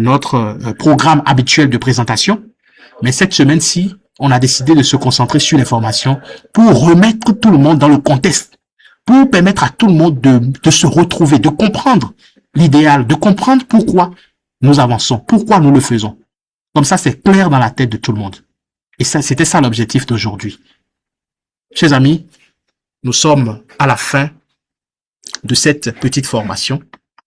S1: notre programme habituel de présentation. Mais cette semaine-ci, on a décidé de se concentrer sur les formations pour remettre tout le monde dans le contexte, pour permettre à tout le monde de se retrouver, de comprendre l'idéal, de comprendre pourquoi nous avançons, pourquoi nous le faisons. Comme ça, c'est clair dans la tête de tout le monde. Et ça, c'était ça l'objectif d'aujourd'hui. Chers amis, nous sommes à la fin de cette petite formation.